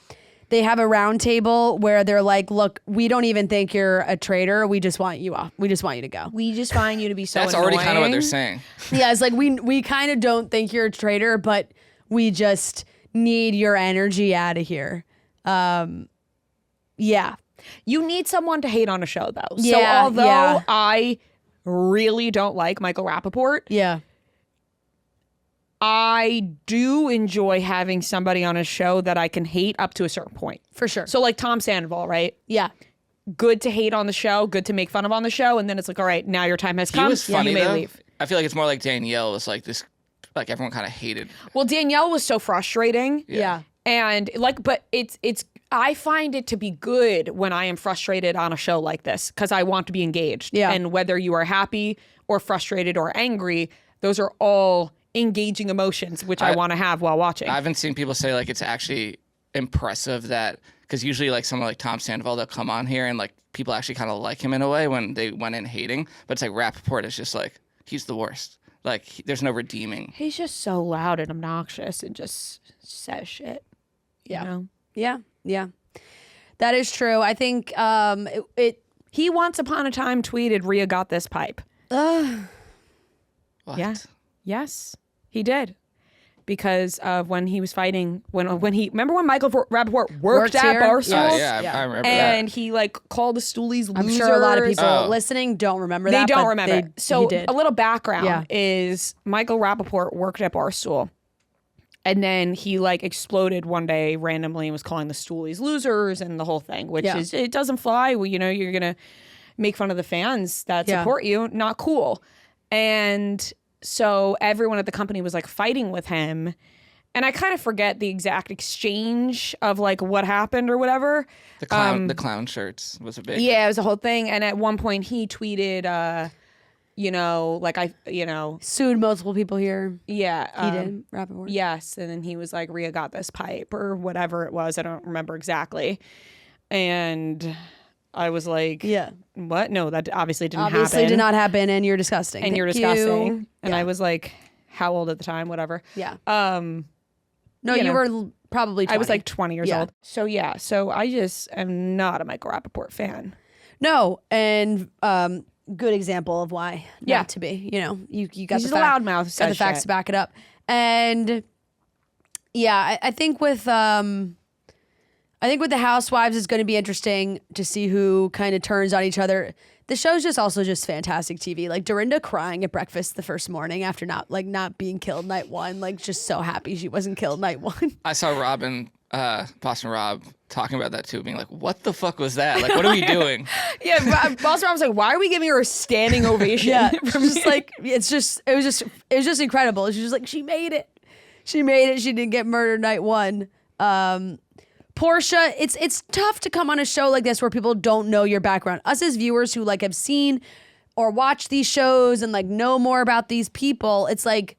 they have a round table where they're like, look, we don't even think you're a traitor. We just want you off. We just want you to go. We just find you to be so That's already kind of what annoying. they're saying. Yeah, it's like we kind of don't think you're a traitor, but we just need your energy out of here. Yeah. You need someone to hate on a show, though. So Yeah, although yeah. I really don't like Michael Rappaport, Yeah. I do enjoy having somebody on a show that I can hate up to a certain point. For sure. So like Tom Sandoval, right? Yeah. Good to hate on the show, good to make fun of on the show, and then it's like, all right, now your time has He come. was funny you may though. leave. I feel like it's more like Danielle was like this, like everyone kind of hated. Well, Danielle was so frustrating. Yeah. And like, but it's I find it to be good when I am frustrated on a show like this because I want to be engaged. Yeah. And whether you are happy or frustrated or angry, those are all engaging emotions, which I want to have while watching. I haven't seen people say like it's actually impressive that because usually like someone like Tom Sandoval, they'll come on here and like people actually kind of like him in a way when they went in hating. But it's like Rappaport is just like, he's the worst. Like there's no redeeming. He's just so loud and obnoxious and just says shit. Yeah. You know? Yeah. That is true. I think He once upon a time tweeted, Rhea got this pipe. What? Yeah. Yes, he did. Because of when he was fighting, when he, remember when Michael Rappaport worked at here? Barstool? Yeah, I remember And that. he like called the Stoolies losers. I'm sure a lot of people Oh. listening don't remember They that. don't but remember. he So did. a little background Yeah. is Michael Rappaport worked at Barstool. And then he like exploded one day randomly and was calling the Stoolies losers and the whole thing, which is, it doesn't fly. Well, you know, you're going to make fun of the fans that support you. Not cool. And so everyone at the company was like fighting with him. And I kind of forget the exact exchange of like what happened or whatever. The clown shirts was a big. Yeah, it was a whole thing. And at one point he tweeted, Sued multiple people here. yeah. He did. Rappaport. Yes. And then he was like, Rhea got this pipe or whatever it was. I don't remember exactly. And I was like, Yeah. what? No, that obviously didn't Obviously happen. did not happen, and you're disgusting. And Thank you're you. disgusting. And Yeah. I was like, how old at the time? Whatever. Yeah. You No, you know. were probably 20. I was like 20 years Yeah. old. So yeah. So I just am not a Michael Rappaport fan. No, and good example of why Yeah. not to be. You know, you got He's the a fact- loudmouth. got Says the facts shit. to back it up. And yeah, I think with the Housewives, it's going to be interesting to see who kind of turns on each other. The show's just fantastic TV. Like Dorinda crying at breakfast the first morning after not being killed night one, like just so happy she wasn't killed night one. I saw Robin, Boston Rob, talking about that too, being like, "What the fuck was that? Like, what are we doing?" Yeah. Boss Ron was like, why are we giving her a standing ovation? Yeah, just like it was just incredible. She was like, she made it. She made it. She didn't get murdered night one. Portia, it's tough to come on a show like this where people don't know your background. Us as viewers who like have seen or watched these shows and like know more about these people, it's like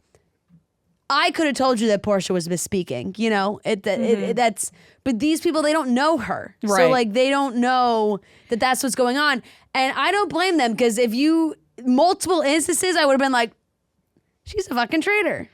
I could have told you that Portia was misspeaking. You know, that's but these people, they don't know her, so Right. like they don't know that that's what's going on, and I don't blame them because if you multiple instances, I would have been like, she's a fucking traitor.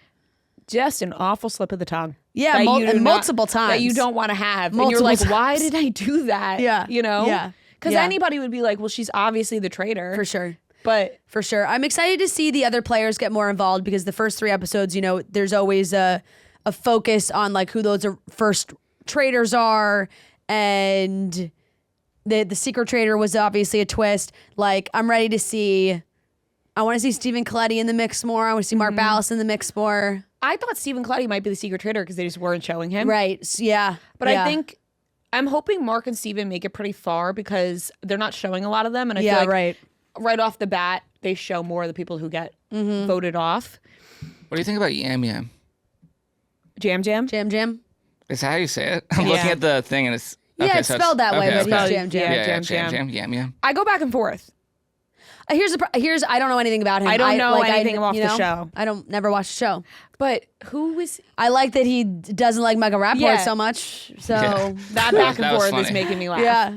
Just an awful slip of the tongue. Yeah, that you do multiple times. That you don't want to have. And Multiple you're like, times. why did I do that? Yeah. You know? Yeah. Because Yeah. anybody would be like, well, she's obviously the traitor. For sure. But For sure. I'm excited to see the other players get more involved because the first 3 episodes, you know, there's always a focus on like who those first traitors are, and the secret traitor was obviously a twist. Like I want to see Stephen Coletti in the mix more. I want to see Mark Ballas in the mix more. I thought Stephen Coletti might be the secret traitor because they just weren't showing him. Right. Yeah. But Yeah. I think I'm hoping Mark and Steven make it pretty far because they're not showing a lot of them. And I Yeah, feel like right. off the bat, they show more of the people who get voted off. What do you think about Yam Yam? Jam Jam? Jam Jam. Is that how you say it? I'm Yeah. looking at the thing and it's Yeah, it's so spelled that way, but okay. it's Jam Jam. Yeah, Yeah, Jam Jam. Yam Yam. I go back and forth. Here's I don't know anything about him. I don't know anything off the show. I don't never watch the show. But who was I like that he doesn't like Michael Rappaport Yeah. so much. So Yeah. that back and That was forth is funny. making me laugh. yeah,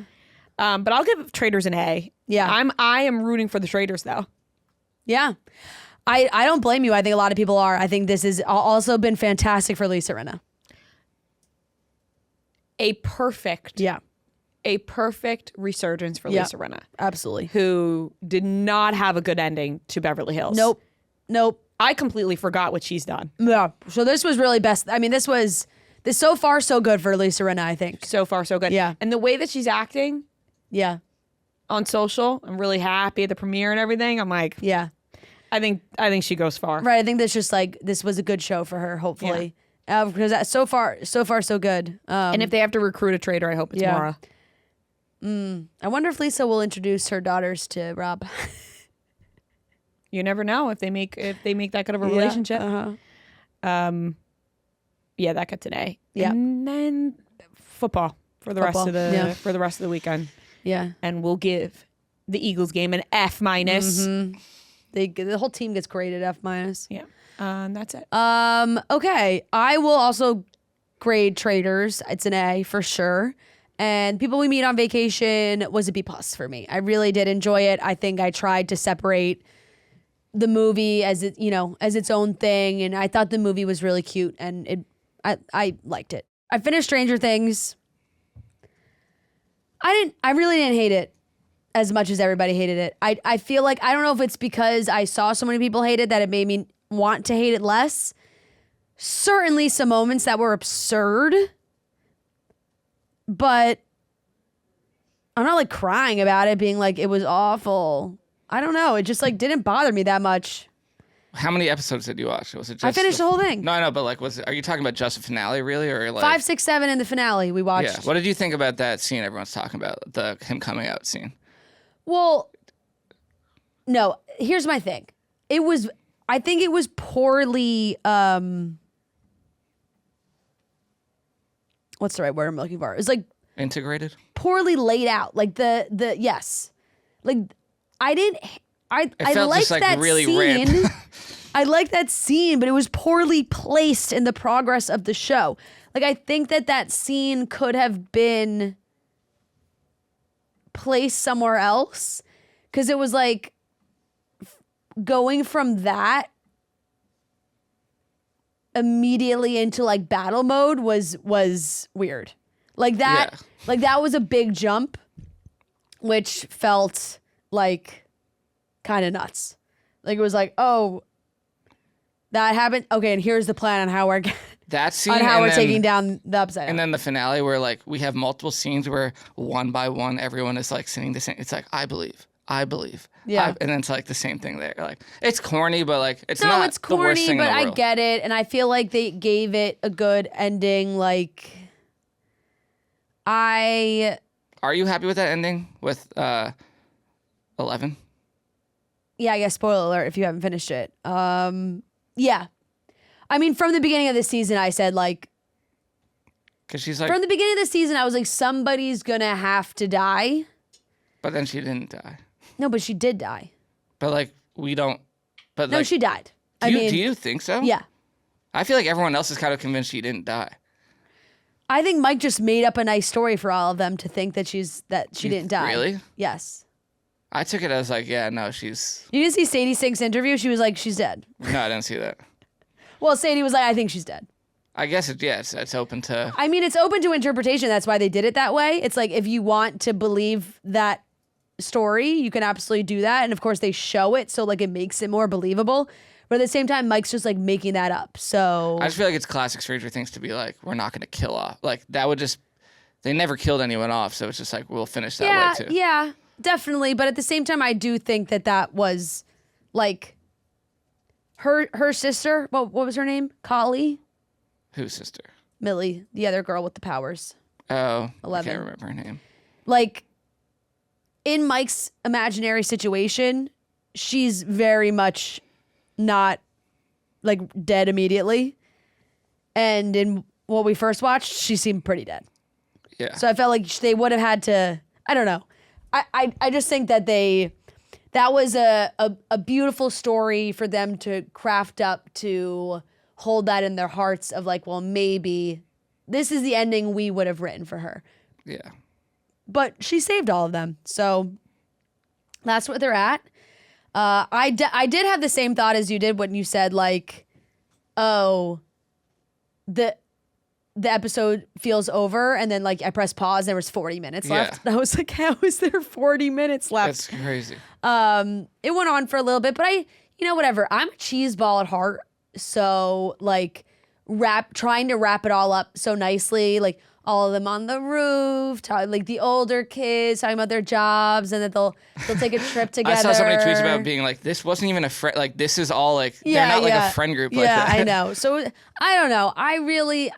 But I'll give Traitors an A. Yeah. I am rooting for the Traitors though. yeah. I don't blame you. I think a lot of people are. I think this has also been fantastic for Lisa Rinna. A perfect resurgence for Yeah. Lisa Rinna, Absolutely. who did not have a good ending to Beverly Hills. Nope. I completely forgot what she's done. Yeah. So this was really best. I mean, this so far so good for Lisa Rinna, I think. So far, so good. Yeah. And the way that she's acting Yeah. on social, I'm really happy at the premiere and everything. I'm like, Yeah. I think she goes far. Right. I think this was a good show for her, hopefully. Because so far so good. And if they have to recruit a traitor, I hope it's Yeah. Mara. I wonder if Lisa will introduce her daughters to Rob. You never know if they make that kind of a relationship. Uh-huh. Yeah, that got today. Yeah. And then football for the rest of the weekend. Yeah. And we'll give the Eagles game an F-. The whole team gets graded F-. Yeah. And that's it. Okay. I will also grade Traitors. It's an A for sure. And People We Meet on Vacation was a B+ for me. I really did enjoy it. I think I tried to separate the movie as it, as its own thing, and I thought the movie was really cute, and I liked it. I finished Stranger Things. I really didn't hate it as much as everybody hated it. I feel like, I don't know if it's because I saw so many people hate it that it made me want to hate it less. Certainly some moments that were absurd, but I'm not like crying about it, being like, it was awful. I don't know. It just like didn't bother me that much. How many episodes did you watch? Was it just I finished the whole thing. No, I know, but like, are you talking about just the finale, really, or like 5, 6, 7 in the finale we watched? Yeah. What did you think about that scene everyone's talking about, the him coming out scene? Well, no. Here's my thing. I think it was poorly. What's the right word I'm looking for? It was like integrated, poorly laid out. Like yes, like I didn't. I liked like that really scene. I liked that scene, but it was poorly placed in the progress of the show. Like, I think that scene could have been placed somewhere else, because it was like going from that immediately into like battle mode was weird. Like that, like that was a big jump, which felt like kind of nuts. Like, it was like, oh, that happened. Okay, and here's the plan on how we're that scene on how we're taking down the Upside Down. And then the finale, where like we have multiple scenes where one by one everyone is like singing the same. It's like, I believe. Yeah. And then it's like the same thing there. Like, it's corny, but like it's no, not it's the worst corny, thing but in the I world. get it, and I feel like they gave it a good ending. Like, Are you happy with that ending with 11? Yeah, I guess spoiler alert if you haven't finished it. Yeah. I mean, from the beginning of the season, I said, like, Because she's like, from the beginning of the season, I was like, somebody's gonna have to die. but then she didn't die. No, but she did die. But like, we don't. But No, like, she died. do you think so? Yeah. I feel like everyone else is kind of convinced she didn't die. I think Mike just made up a nice story for all of them to think that she didn't die. Really? Yes. I took it as like, yeah, no, she's. You didn't see Sadie Sink's interview? She was like, she's dead. No, I didn't see that. Well, Sadie was like, I think she's dead. I guess it's open to. I mean, it's open to interpretation. That's why they did it that way. It's like, if you want to believe that story, you can absolutely do that. And of course, they show it, so like it makes it more believable. But at the same time, Mike's just like making that up. So I just feel like it's classic Stranger Things to be like, we're not going to kill off. Like, that would just. They never killed anyone off, so it's just like, we'll finish that way too. Yeah, definitely. But at the same time, I do think that was like her sister. What was her name? Collie? Whose sister? Millie, the other girl with the powers. Oh, 11. I can't remember her name. Like, in Mike's imaginary situation, she's very much not like dead immediately. And in what we first watched, she seemed pretty dead. Yeah. So I felt like they would have had to, I don't know. I just think that that was a beautiful story for them to craft up, to hold that in their hearts of like, well, maybe this is the ending we would have written for her. Yeah. But she saved all of them. So that's what they're at. I did have the same thought as you did when you said like, oh, the episode feels over, and then like I pressed pause, there was 40 minutes left. I was like, how is there 40 minutes left? That's crazy. It went on for a little bit, but whatever. I'm a cheese ball at heart. So like trying to wrap it all up so nicely, like all of them on the roof, like the older kids talking about their jobs, and that they'll take a trip together. I saw so many tweets about being like, this wasn't even a friend. Like, this is all like, they're not like a friend group like that. Yeah, I know. So I don't know.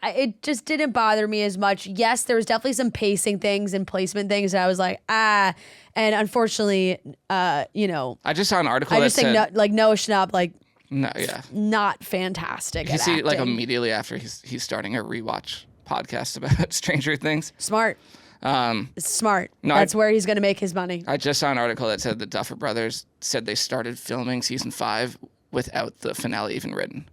It just didn't bother me as much. Yes, there was definitely some pacing things and placement things that I was like, and unfortunately, I just saw an article I that just said, think like Noah Schnapp, like, no, yeah. not fantastic You at see, acting. like, immediately after he's starting a rewatch podcast about Stranger Things. Smart. It's smart. No, That's where he's going to make his money. I just saw an article that said the Duffer Brothers said they started filming season 5 without the finale even written.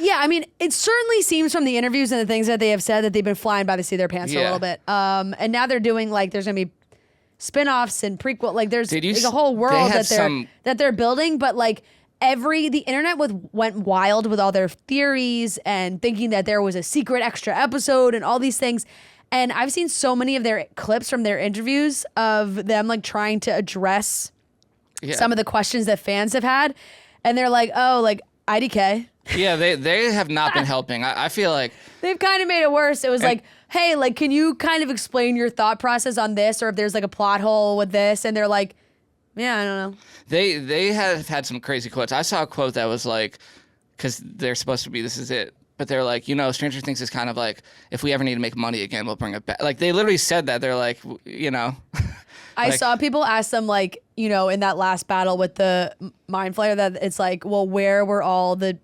Yeah, Yeah, I mean, it certainly seems from the interviews and the things that they have said that they've been flying by the seat of their pants for a little bit. And now they're doing like there's gonna be spin-offs and prequel. Like there's like a whole world that they're building, but like the internet went wild with all their theories and thinking that there was a secret extra episode and all these things. And I've seen so many of their clips from their interviews of them like trying to address some of the questions that fans have had. And they're like, oh, like IDK. Yeah, they have not been helping. I feel like they've kind of made it worse. It was like, hey, like, can you kind of explain your thought process on this, or if there's like a plot hole with this? And they're like, yeah, I don't know. They have had some crazy quotes. I saw a quote that was like, because they're supposed to be, this is it. But they're like, Stranger Things is kind of like, if we ever need to make money again, we'll bring it back. Like, they literally said that. They're like, I saw people ask them, like, in that last battle with the Mind Flayer, that it's like, well, where were all the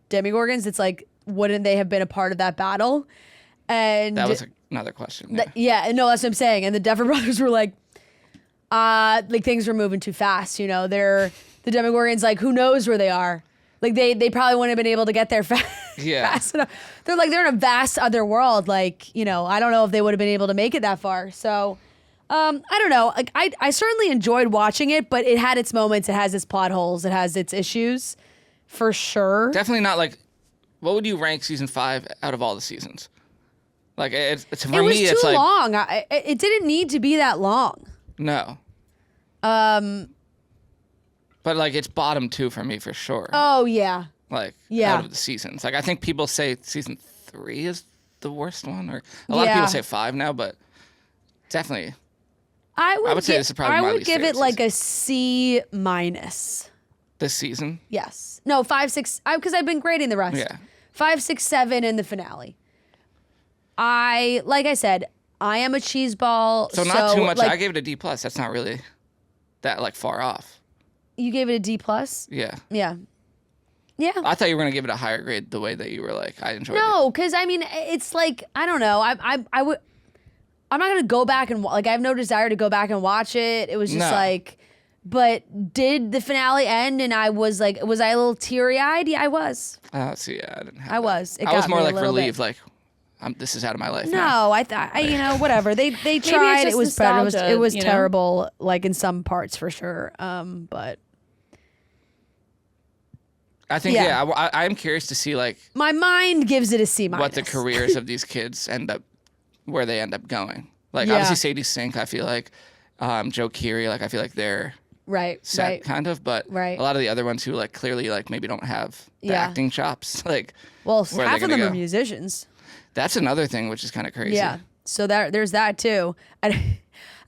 Demogorgons? It's like, wouldn't they have been a part of that battle? And that was another question. No, that's what I'm saying. And the Duffer Brothers were like things were moving too fast. The Demogorgons, like, who knows where they are? Like they probably wouldn't have been able to get there fast enough. They're in a vast other world. Like, I don't know if they would have been able to make it that far. So, I don't know. Like I certainly enjoyed watching it, but it had its moments. It has its plot holes. It has its issues, for sure. Definitely not like. What would you rank season 5 out of all the seasons? Like it's for it was me, too it's like long. It didn't need to be that long. No. But like it's bottom 2 for me for sure. Oh yeah. Like out of the seasons. Like I think people say season 3 is the worst one, or a lot of people say 5 now, but definitely. I would say this is probably my least favorite. I would give it like a C-. This season? Yes. No, 5, 6. Because I've been grading the rest. Yeah. 5, 6, 7 in the finale. Like I said, I am a cheeseball. So not too much. Like, I gave it a D+. That's not really that like far off. You gave it a D+? Yeah. Yeah. Yeah. I thought you were gonna give it a higher grade the way that you were like, I enjoyed it. No, because I mean, it's like, I don't know. I'm not gonna go back and like I have no desire to go back and watch it. It was just like, but did the finale end and I was like, was I a little teary eyed? Yeah, I was. See, yeah, I didn't have. I was. I was more like relieved, like this is out of my life. No, now. I thought whatever they tried. It was better. It was terrible, like in some parts for sure. But I think I'm curious to see like my mind gives it a C-. What the careers of these kids where they end up going. Like obviously Sadie Sink, I feel like Joe Keery, like I feel like they're set kind of, but a lot of the other ones who like clearly like maybe don't have the acting chops, like half of them are musicians. That's another thing which is kind of crazy. Yeah, so there's that too.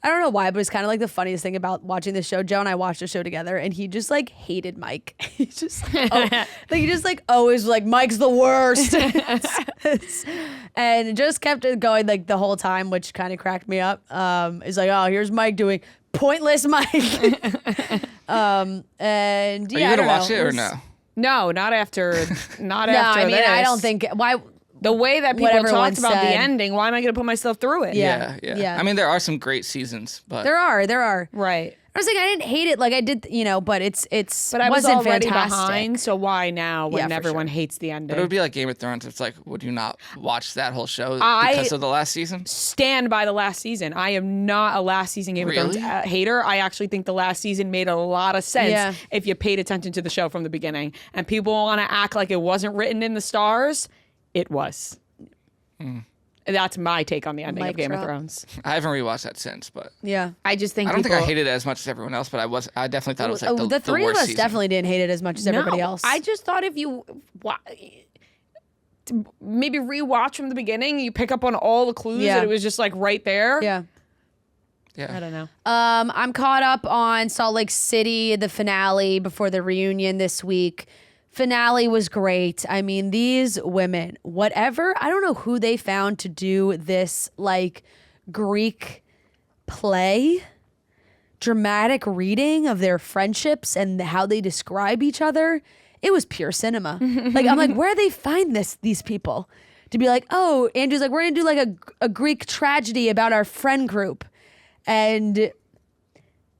I don't know why, but it's kind of like the funniest thing about watching this show. Joe and I watched the show together, and he just like hated Mike. He just he just like always like Mike's the worst, and just kept it going like the whole time, which kind of cracked me up. It's like, oh, here's Mike doing pointless Mike. And yeah, are you gonna watch it or no? No, not after. Not no, after. I mean, this. I don't think why. The way that people talked about the ending, why am I going to put myself through it? Yeah. I mean, there are some great seasons, but there are. Right. I was like, I didn't hate it, like I did, but But I was wasn't already fantastic. behind, so why now when everyone hates the ending? But it would be like Game of Thrones. It's like, would you not watch that whole show because of the last season? Stand by the last season. I am not a last season Game of Thrones hater. I actually think the last season made a lot of sense if you paid attention to the show from the beginning. And people want to act like it wasn't written in the stars. It was. That's my take on the ending of Game of Thrones. I haven't rewatched that since, but I just think I don't think I hated it as much as everyone else, but I definitely thought it was like the three worst of us season. definitely didn't hate it as much as everybody else. I just thought if you maybe rewatch from the beginning, you pick up on all the clues that it was just like right there. Yeah. I don't know. I'm caught up on Salt Lake City, the finale before the reunion this week. Finale was great. I mean, these women, whatever, I don't know who they found to do this like Greek play, dramatic reading of their friendships and how they describe each other. It was pure cinema. Like, I'm like, where do they find these people to be like, oh, Andrew's like, we're going to do like a Greek tragedy about our friend group. And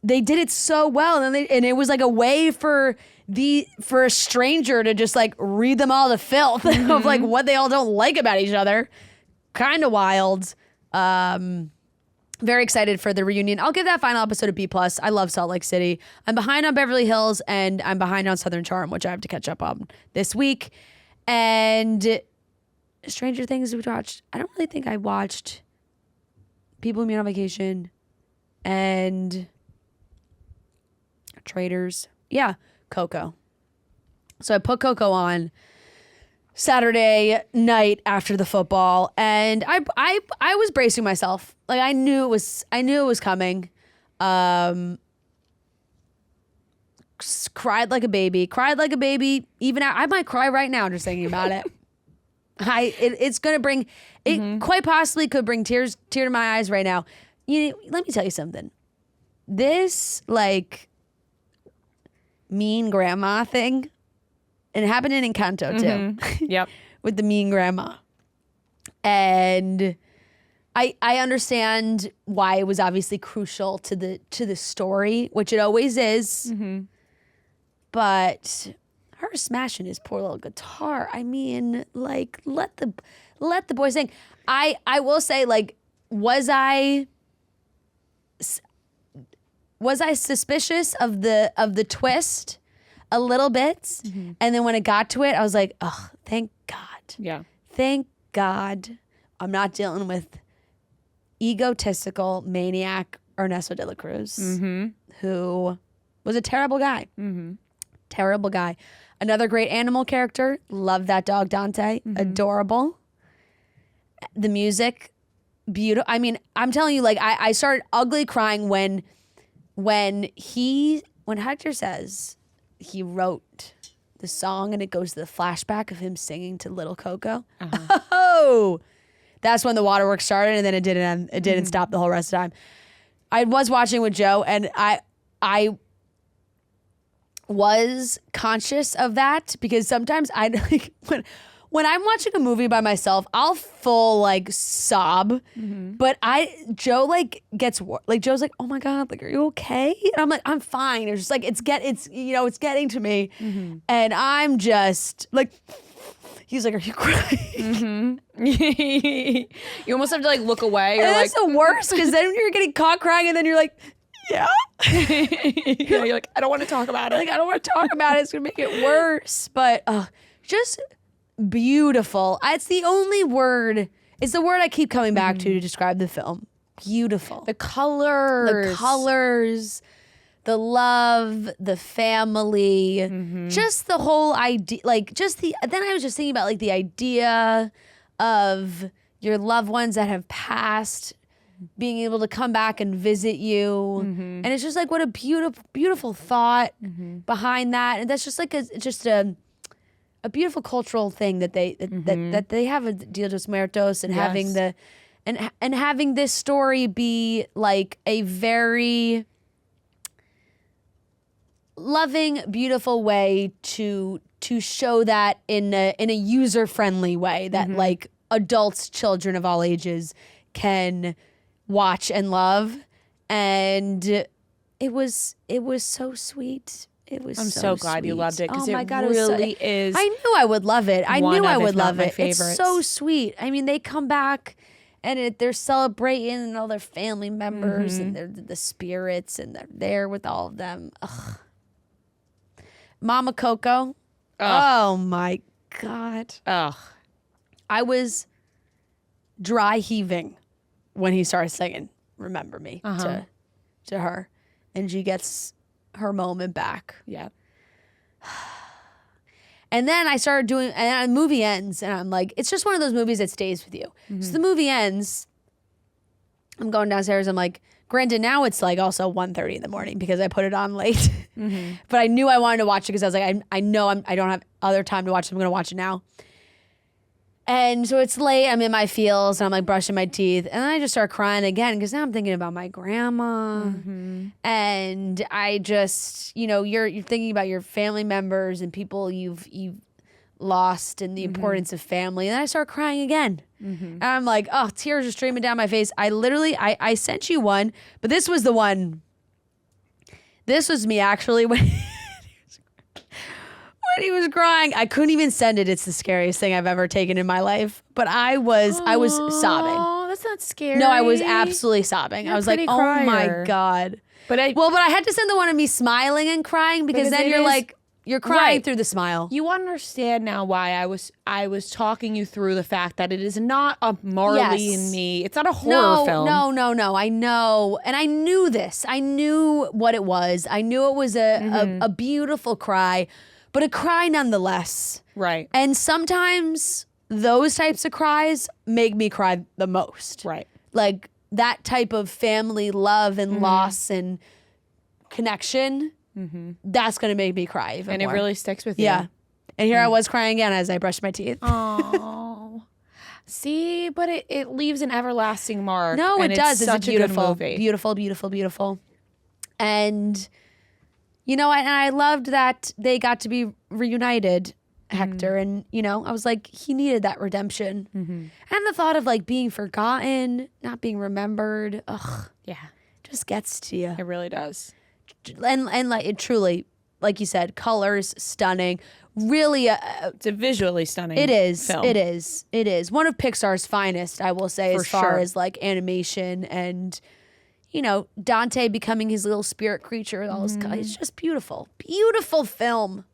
they did it so well, and it was like a way for a stranger to just like read them all to filth of like what they all don't like about each other. Kind of wild. Very excited for the reunion. I'll give that final episode a B+. I love Salt Lake City. I'm behind on Beverly Hills, and I'm behind on Southern Charm, which I have to catch up on this week. And Stranger Things we watched. I don't really think I watched People Who Meet on Vacation and Traitors. Yeah, Coco. So I put Coco on Saturday night after the football, and I was bracing myself. Like I knew it was coming. Cried like a baby. Even I might cry right now just thinking about it. It's gonna bring it. Quite possibly could bring tears to my eyes right now. Let me tell you something. This like mean grandma thing, and it happened in Encanto too. Yep. With the mean grandma. And I understand why it was obviously crucial to the story, which it always is. But her smashing his poor little guitar, I mean, like let the boy sing. I will say, like, was I suspicious of the twist a little bit? And then when it got to it, I was like, oh, thank God. Yeah. Thank God I'm not dealing with egotistical maniac Ernesto de la Cruz, who was a terrible guy. Terrible guy. Another great animal character. Love that dog, Dante. Adorable. The music, beautiful. I mean, I'm telling you, like, I started ugly crying when Hector says he wrote the song and it goes to the flashback of him singing to Little Coco. Oh, that's when the waterworks started, and then it didn't end. It didn't stop the whole rest of the time. I was watching with Joe, and I was conscious of that because sometimes I like when I'm watching a movie by myself, I'll full like sob, but Joe like gets like Joe's like, oh my God, like, are you okay? And I'm like, I'm fine. It's just like it's getting to me, and I'm just like, he's like, are you crying? You almost have to like look away. And that's the worst because then you're getting caught crying, and then you're like, yeah. You're like, I don't want to talk about it. Like, I don't want to talk about it. It's gonna make it worse. But just beautiful. It's the only word. It's the word I keep coming back to describe the film. Beautiful. The colors, the love, the family, just the whole idea. Like, then I was just thinking about like the idea of your loved ones that have passed being able to come back and visit you. And it's just like, what a beautiful, beautiful thought behind that. And that's just like a beautiful cultural thing that they have a Dia de los Muertos, and having and having this story be like a very loving, beautiful way to show that in a user-friendly way that like adults, children of all ages can watch and love. And it was so sweet. I'm so glad you loved it, because it really is. I knew I would love it. I knew I would love it. Favorites. It's so sweet. I mean, they come back and they're celebrating, and all their family members and they're the spirits, and they're there with all of them. Ugh. Mama Coco. Oh my God. Ugh. I was dry heaving when he started singing "Remember Me" to her, and she gets her moment back. Yeah. And then I started doing, and the movie ends, and I'm like, it's just one of those movies that stays with you. So the movie ends, I'm going downstairs, I'm like, granted, now it's like also 1:30 in the morning because I put it on late. But I knew I wanted to watch it because I was like, I know I don't have other time to watch it, I'm gonna watch it now. And so it's late, I'm in my feels, and I'm like brushing my teeth, and then I just start crying again because now I'm thinking about my grandma. And I just, you're thinking about your family members and people you've lost, and the importance of family. And then I start crying again. And I'm like, oh, tears are streaming down my face. I sent you one, but this was the one This was me actually when he was crying. I couldn't even send it. It's the scariest thing I've ever taken in my life. But I was sobbing. Oh, that's not scary. No, I was absolutely sobbing. You're I was like, oh my God. But I had to send the one of me smiling and crying because then you're crying through the smile. You understand now why I was talking you through the fact that it is not a Marley and Me. It's not a horror film. No. I know. And I knew this. I knew what it was. I knew it was a beautiful cry, but a cry nonetheless. Right. And sometimes those types of cries make me cry the most. Right. Like that type of family love and loss and connection. That's going to make me cry even and more. It really sticks with you. Yeah. And here I was crying again as I brushed my teeth. Oh. See, but it leaves an everlasting mark. No, it does. It's such a beautiful, a good movie. beautiful, beautiful, beautiful. And, I loved that they got to be reunited, Hector. And, I was like, he needed that redemption. And the thought of like being forgotten, not being remembered, Yeah. just gets to you. It really does. And like it truly, like you said, colors stunning. Really, it's a visually stunning. It is. Film. It is. It is one of Pixar's finest, I will say, For as far sure. as like animation and Dante becoming his little spirit creature with all his colors. It's just beautiful, beautiful film.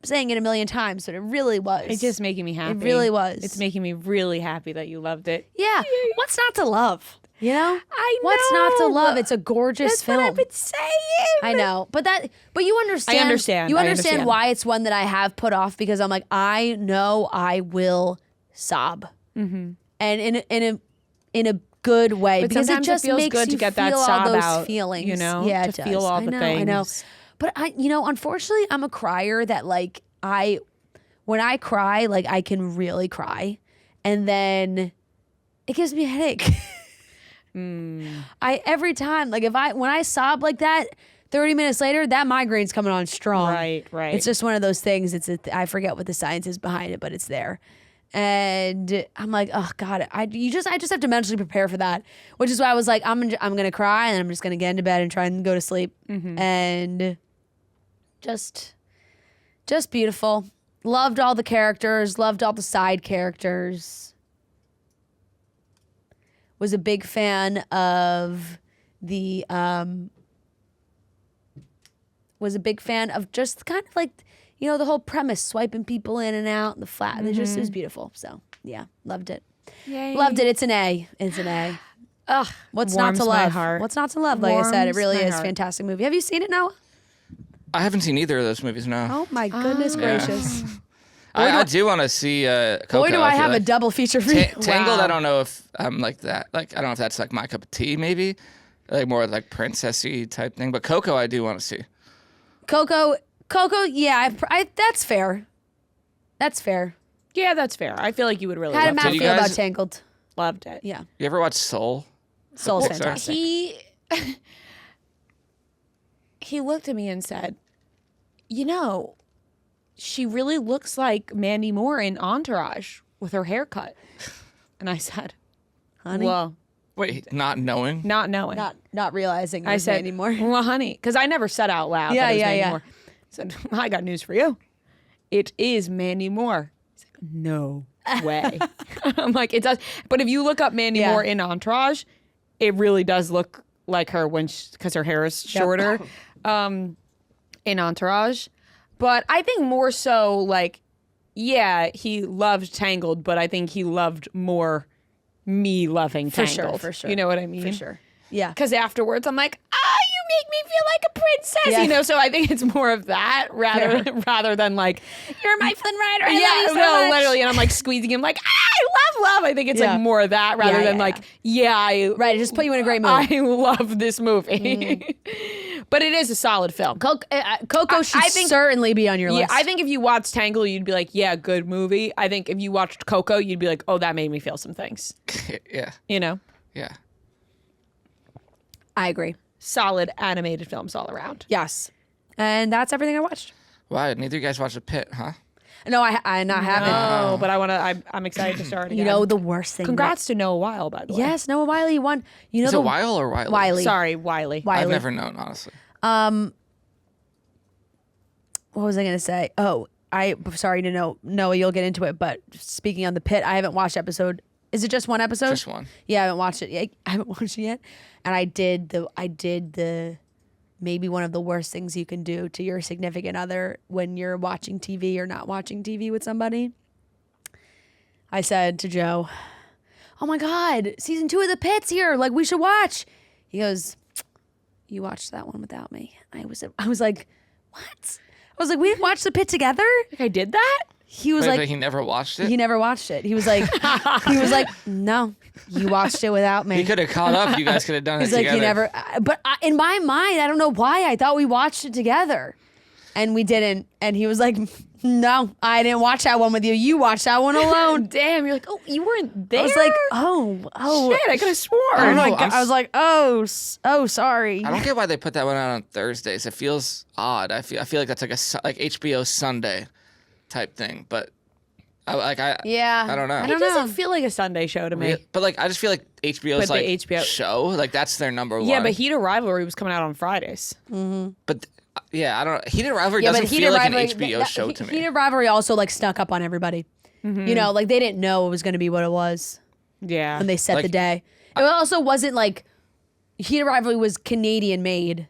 I'm saying it a million times, but it really was. It's just making me happy. It really was. It's making me really happy that you loved it. Yeah. What's not to love? I know. What's not to love? It's a gorgeous That's film. what I've been saying. I know, but you understand. I understand. You I understand understand. why it's one that I have put off because I'm like, I know I will sob, and in a good way But because sometimes it just it feels makes good you to get feel that all sob those out, feelings. to it feel does. all the I know. things. But unfortunately, I'm a crier that like when I cry, like I can really cry, and then it gives me a headache. Every time, like when I sob like that, 30 minutes later, that migraine's coming on strong. Right. It's just one of those things. I forget what the science is behind it, but it's there. And I'm like, oh God, I just have to mentally prepare for that, which is why I was like, I'm gonna cry and I'm just gonna get into bed and try and go to sleep. And just beautiful. Loved all the characters. Loved all the side characters. Was a big fan of just kind of like, the whole premise, swiping people in and out, the flat. It was beautiful. So yeah, loved it. Yay. Loved it. It's an A. It's an A. Ugh, What's not warms to my love? heart. What's not to love? Like I said, it Warms really my is a heart. fantastic movie. Have you seen it, Noah? I haven't seen either of those movies, no. Oh my goodness gracious. I do want to see Coco. Boy, do I feel have a like. double feature for you. Tangled, Wow. I don't know if I'm like that. Like, I don't know if that's like my cup of tea, maybe. Like more like princessy type thing. But Coco, I do want to see. Coco, yeah, that's fair. That's fair. Yeah, that's fair. I feel like you would really How did love Matt Did you feel about guys- Tangled? loved it. Yeah. You ever watch Soul? Soul's Pixar? fantastic. He looked at me and said, she really looks like Mandy Moore in Entourage with her haircut. And I said, Honey? well, Wait, not knowing? not knowing. Not realizing it I was said, anymore. well, honey, because I never said out loud Yeah, that it was yeah, Mandy yeah. Moore. I said, I got news for you. It is Mandy Moore. He's like, no way. I'm like, it does. But if you look up Mandy Yeah. Moore in Entourage, it really does look like her because her hair is shorter in Entourage. But I think more so like, yeah, he loved Tangled, but I think he loved more me loving For Tangled. sure, for sure. You know what I mean? For sure. Yeah. Because afterwards, I'm like, you make me feel like a princess, Yeah. So I think it's more of that rather than like, you're my Flynn Rider. I love you so much. literally. And I'm like squeezing him, like, I love. I think it's Yeah. like more of that rather Yeah, than yeah, like, I Right, it just put you in a great mood. I love this movie. But it is a solid film. Coco should I think- certainly be on your Yeah, list. I think if you watched Tangle, you'd be like, yeah, good movie. I think if you watched Coco, you'd be like, oh, that made me feel some things. Yeah. Yeah. I agree. Solid animated films all around. Yes. And that's everything I watched. Why? Neither of you guys watched The Pit, huh? No, I haven't. No, but I'm excited to start again. You know the worst thing. Congrats to Noah Weil, by the way. Yes, Noah Wiley won. You know Is it Weil or Wiley? Wiley. Sorry, Wiley. Wiley. I've never known, honestly. What was I going to say? Oh, sorry to know, Noah, you'll get into it, but speaking on The Pit, I haven't watched episode. Is it just one episode? Just one. Yeah, I haven't watched it yet. And I did the maybe one of the worst things you can do to your significant other when you're watching TV or not watching TV with somebody. I said to Joe, "Oh my God, season 2 of The Pit's here. Like, we should watch." He goes, "You watched that one without me." I was like, "What?" I was like, "We didn't watch The Pit together?" Like, I did that? He was Wait, he never watched it? He never watched it. He was like, "No, you watched it without me." He could have caught up. You guys could have done He's it like, together. "You never," but in my mind, I don't know why, I thought we watched it together. And we didn't. And he was like, "No, I didn't watch that one with you. You watched that one alone." Damn, you're like, oh, you weren't there? I was like, oh. Shit, I could have sworn. I don't know. I was like, oh, sorry. I don't get why they put that one out on Thursdays. It feels odd. I feel like that's like HBO Sunday type thing. But I don't know. It doesn't feel like a Sunday show to me. But like, I just feel like HBO's But like the HBO show. Like that's their number one. Yeah, but Heat of Rivalry was coming out on Fridays. But yeah, I don't know. Heated Rivalry Yeah, doesn't but feel like an Rivalry- HBO show to me. Heated Rivalry also like snuck up on everybody. You know, like they didn't know it was going to be what it was Yeah. when they set Like, the day. It also wasn't like Heated Rivalry was Canadian made.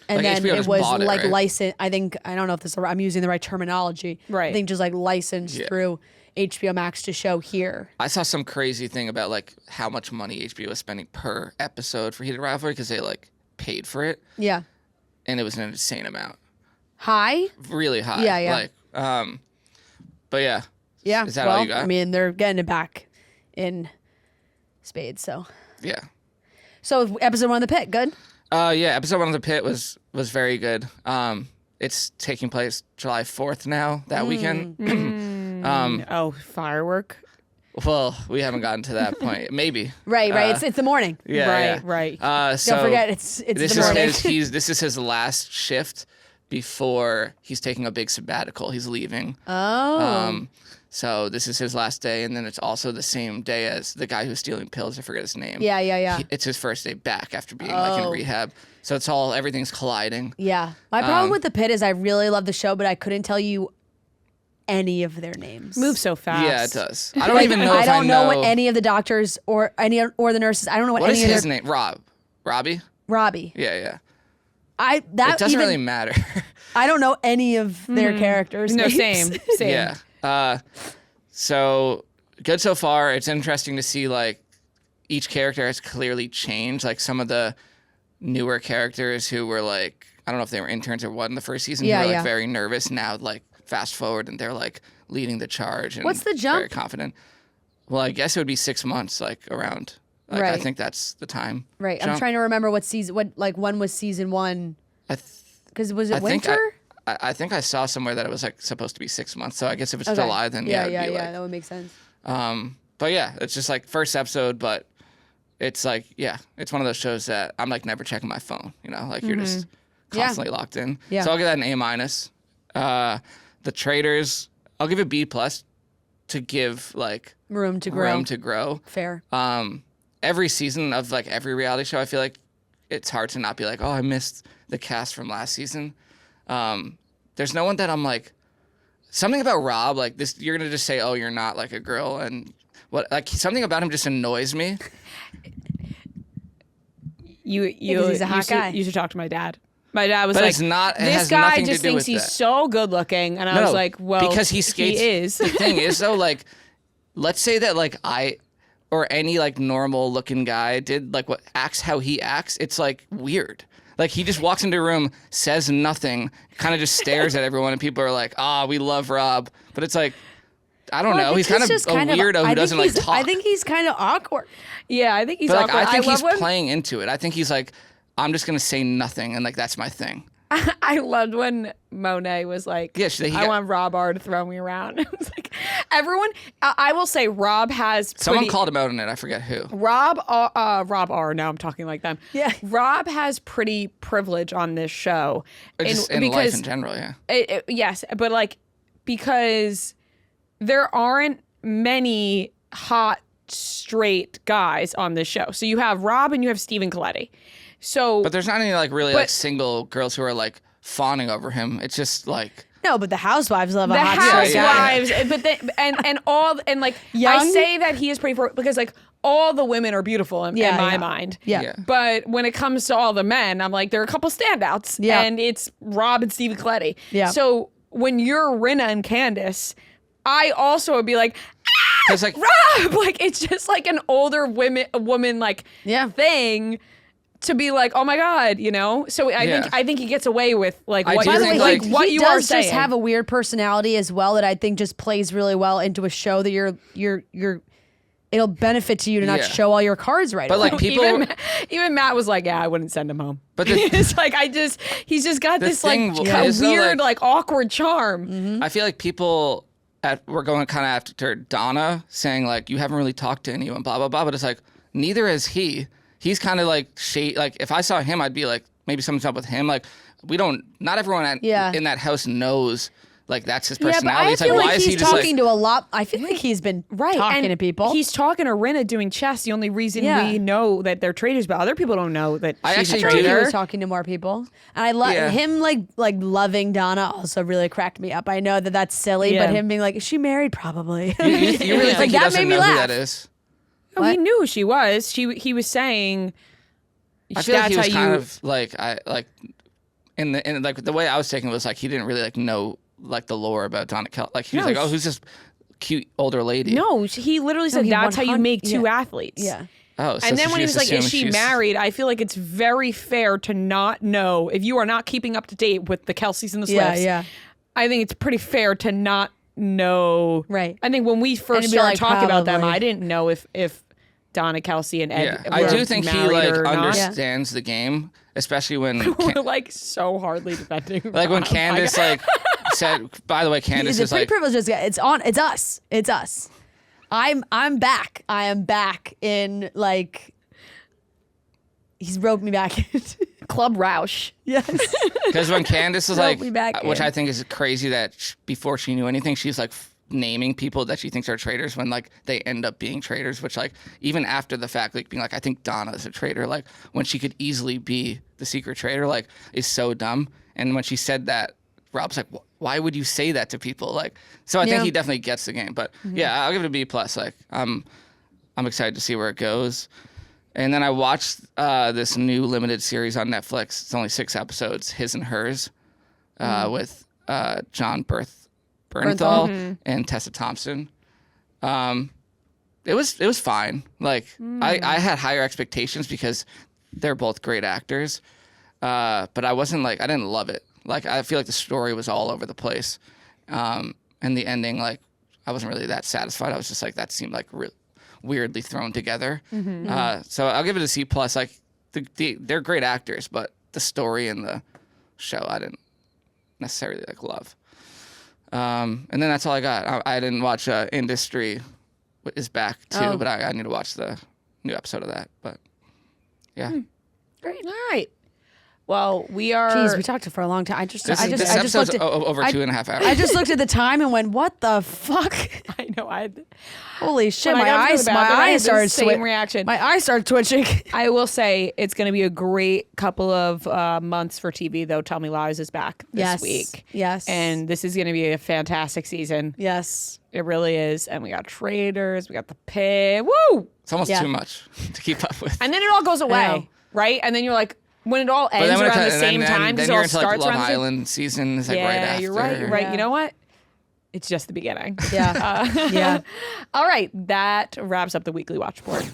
And Like, then HBO it just was bought it, like right? licensed. I don't know if I'm using the right terminology. Right. I think just like licensed through HBO Max to show here. I saw some crazy thing about like how much money HBO was spending per episode for Heated Rivalry because they like paid for it, Yeah. and it was an insane amount, High? really high. Yeah, yeah. Like, but yeah. Yeah. Is that well, all you got? I mean, they're getting it back in spades. So episode 1 of The Pit, good? Yeah. Episode 1 of The Pit was very good. It's taking place July 4th now. That weekend. Firework. Well, we haven't gotten to that point. Maybe. Right. It's the morning. Yeah. Right. So Don't forget, it's this the morning. this is his last shift before he's taking a big sabbatical. He's leaving. Oh. So this is his last day, and then it's also the same day as the guy who's stealing pills. I forget his name. Yeah. It's his first day back after being like in rehab. So everything's colliding. Yeah. My problem with The Pit is I really love the show, but I couldn't tell you any of their names. Move so fast. Yeah, it does. I don't even know if I don't know know what any of the doctors or the nurses. I don't know what What any is of his their name? Robbie? Robbie. Yeah. It It doesn't really matter. I don't know any of their characters. No, names. same. Yeah. So good so far. It's interesting to see like each character has clearly changed. Like some of the newer characters who were like, I don't know if they were interns or what in the first season, who were like very nervous. Now like fast forward and they're like leading the charge. And What's the jump? Very confident. Well, I guess it would be 6 months, like around. Like, I Right. think that's the time. Right. jump. I'm trying to remember when was season 1? Because was it winter? I think I saw somewhere that it was like supposed to be 6 months. So I guess if it's July, then yeah, it'd be like, that would make sense. But yeah, it's just like first episode, but it's like, yeah, it's one of those shows that I'm like never checking my phone, you know, like you're just constantly locked in. Yeah. So I'll give that an A-. The Traitors, I'll give it B+ to give like Room to grow. Fair. Every season of like every reality show, I feel like it's hard to not be like, oh, I missed the cast from last season. There's no one that I'm like, something about Rob, like this, you're going to just say, oh, you're not like a girl. And what, like something about him just annoys me. He's a hot guy. You should talk to my dad. My dad was But like, it's not, it this has guy nothing just to do thinks with he's that. so good looking. And I was like, well, because he skates. He is. The thing is though, like, let's say that like or any like normal looking guy did like what acts how he acts. It's like weird. Like he just walks into a room, says nothing, kind of just stares at everyone, and people are like, we love Rob. But it's like, I don't know. He's kind of a weirdo who doesn't like talk. I think he's kind of awkward. Yeah, I think he's But like, awkward. I think he's love when, playing into it. I think he's like, I'm just going to say nothing, and like that's my thing. I loved when Monet was like, Yeah, I want Rob R to throw me around. It was like, everyone, I will say Rob has Someone called him out on it. I forget who. Rob R. Now I'm talking like them. Yeah. Rob has pretty privilege on this show. Just in life in general, yeah. Yes, but like, because there aren't many hot straight guys on this show. So you have Rob and you have Stephen Colletti. So, but there's not any like really like single girls who are like fawning over him. It's just like. No, but the housewives love a the hot housewives, guy. but and like Young? I say that he is pretty because like all the women are beautiful in my mind. Yeah. But when it comes to all the men, I'm like there are a couple standouts. Yeah. And it's Rob and Stevie Coletti. Yeah. So when you're Rinna and Candace, I also would be like, it's like Rob, like it's just like an older woman like thing. To be like, oh my God, you know. So I think he gets away with like what you're saying. like What you are saying. He does just have a weird personality as well that I think just plays really well into a show that you're. It'll benefit to you to not show all your cards right. But away. like people, even Matt was like, yeah, I wouldn't send him home. But it's like he's just got this like weird like awkward charm. Mm-hmm. I feel like people were going kind of after Donna, saying like you haven't really talked to anyone, blah blah blah. But it's like neither is he. He's kind of like like if I saw him, I'd be like maybe something's up with him. Like not everyone in that house knows like that's his personality. But I feel like like why is he he's just talking to a lot. I feel like he's been talking to people. He's talking to Rinna doing chess. The only reason we know that they're traitors, but other people don't know that she's a traitor. He was talking to more people, and I love him like loving Donna. Also, really cracked me up. I know that that's silly, but him being like, "Is she married?" Probably. You really think he doesn't know who that is? Oh, he knew who she was. He was saying. I feel like he was kind of like in like the way I was taking it was like he didn't really like know like the lore about Donna Kelce. Like he was like, oh, who's this cute older lady? No, he literally said that's how you make two athletes. Yeah. Oh, so and then when he was like, is she married? I feel like it's very fair to not know if you are not keeping up to date with the Kelces and the Swifts. Yeah. I think it's pretty fair to not know. Right. I think when we first started talking about them, I didn't know if Donna Kelce and Ed. I do think he like understands the game, especially when we're like so hardly defending. Like when Candace like said. By the way, Candace is like privileged. It's us. It's us. I'm back. I am back in like. He's roped me back in. Club Roush. Yes. Because when Candace was like, which I think is crazy that before she knew anything, she's like naming people that she thinks are traitors when like they end up being traitors, which like even after the fact, like being like, I think Donna's a traitor, like when she could easily be the secret traitor, like is so dumb. And when she said that, Rob's like, why would you say that to people? Like, so I think he definitely gets the game. But yeah, I'll give it a B+. Like, I'm excited to see where it goes. And then I watched this new limited series on Netflix. It's only 6 episodes, His and Hers, with John Bernthal and Tessa Thompson. It was fine. Like I had higher expectations because they're both great actors. But I didn't love it. Like I feel like the story was all over the place. And the ending, like I wasn't really that satisfied. I was just like, that seemed like weirdly thrown together. So I'll give it a C+. Like they're great actors, but the story and the show I didn't necessarily like love. And then that's all I got. I didn't watch Industry is back too, but I need to watch the new episode of that. But yeah, great. All right. Well, we are. Jeez, we talked for a long time. This episode's over 2.5 hours. I just looked at the time and went, "What the fuck?" I know. Holy shit! My eyes started same reaction. My eyes started twitching. I will say it's going to be a great couple of months for TV, though. Tell Me Lies is back this week. Yes, and this is going to be a fantastic season. Yes, it really is. And we got Traitors. We got The Pit. Woo! It's almost too much to keep up with. And then it all goes away, right? And then you're like. When it all ends around the same time, because it all starts Love around Island season is like right after. You're right. You're right. Yeah. You know what? It's just the beginning. Yeah. All right. That wraps up the weekly watch board.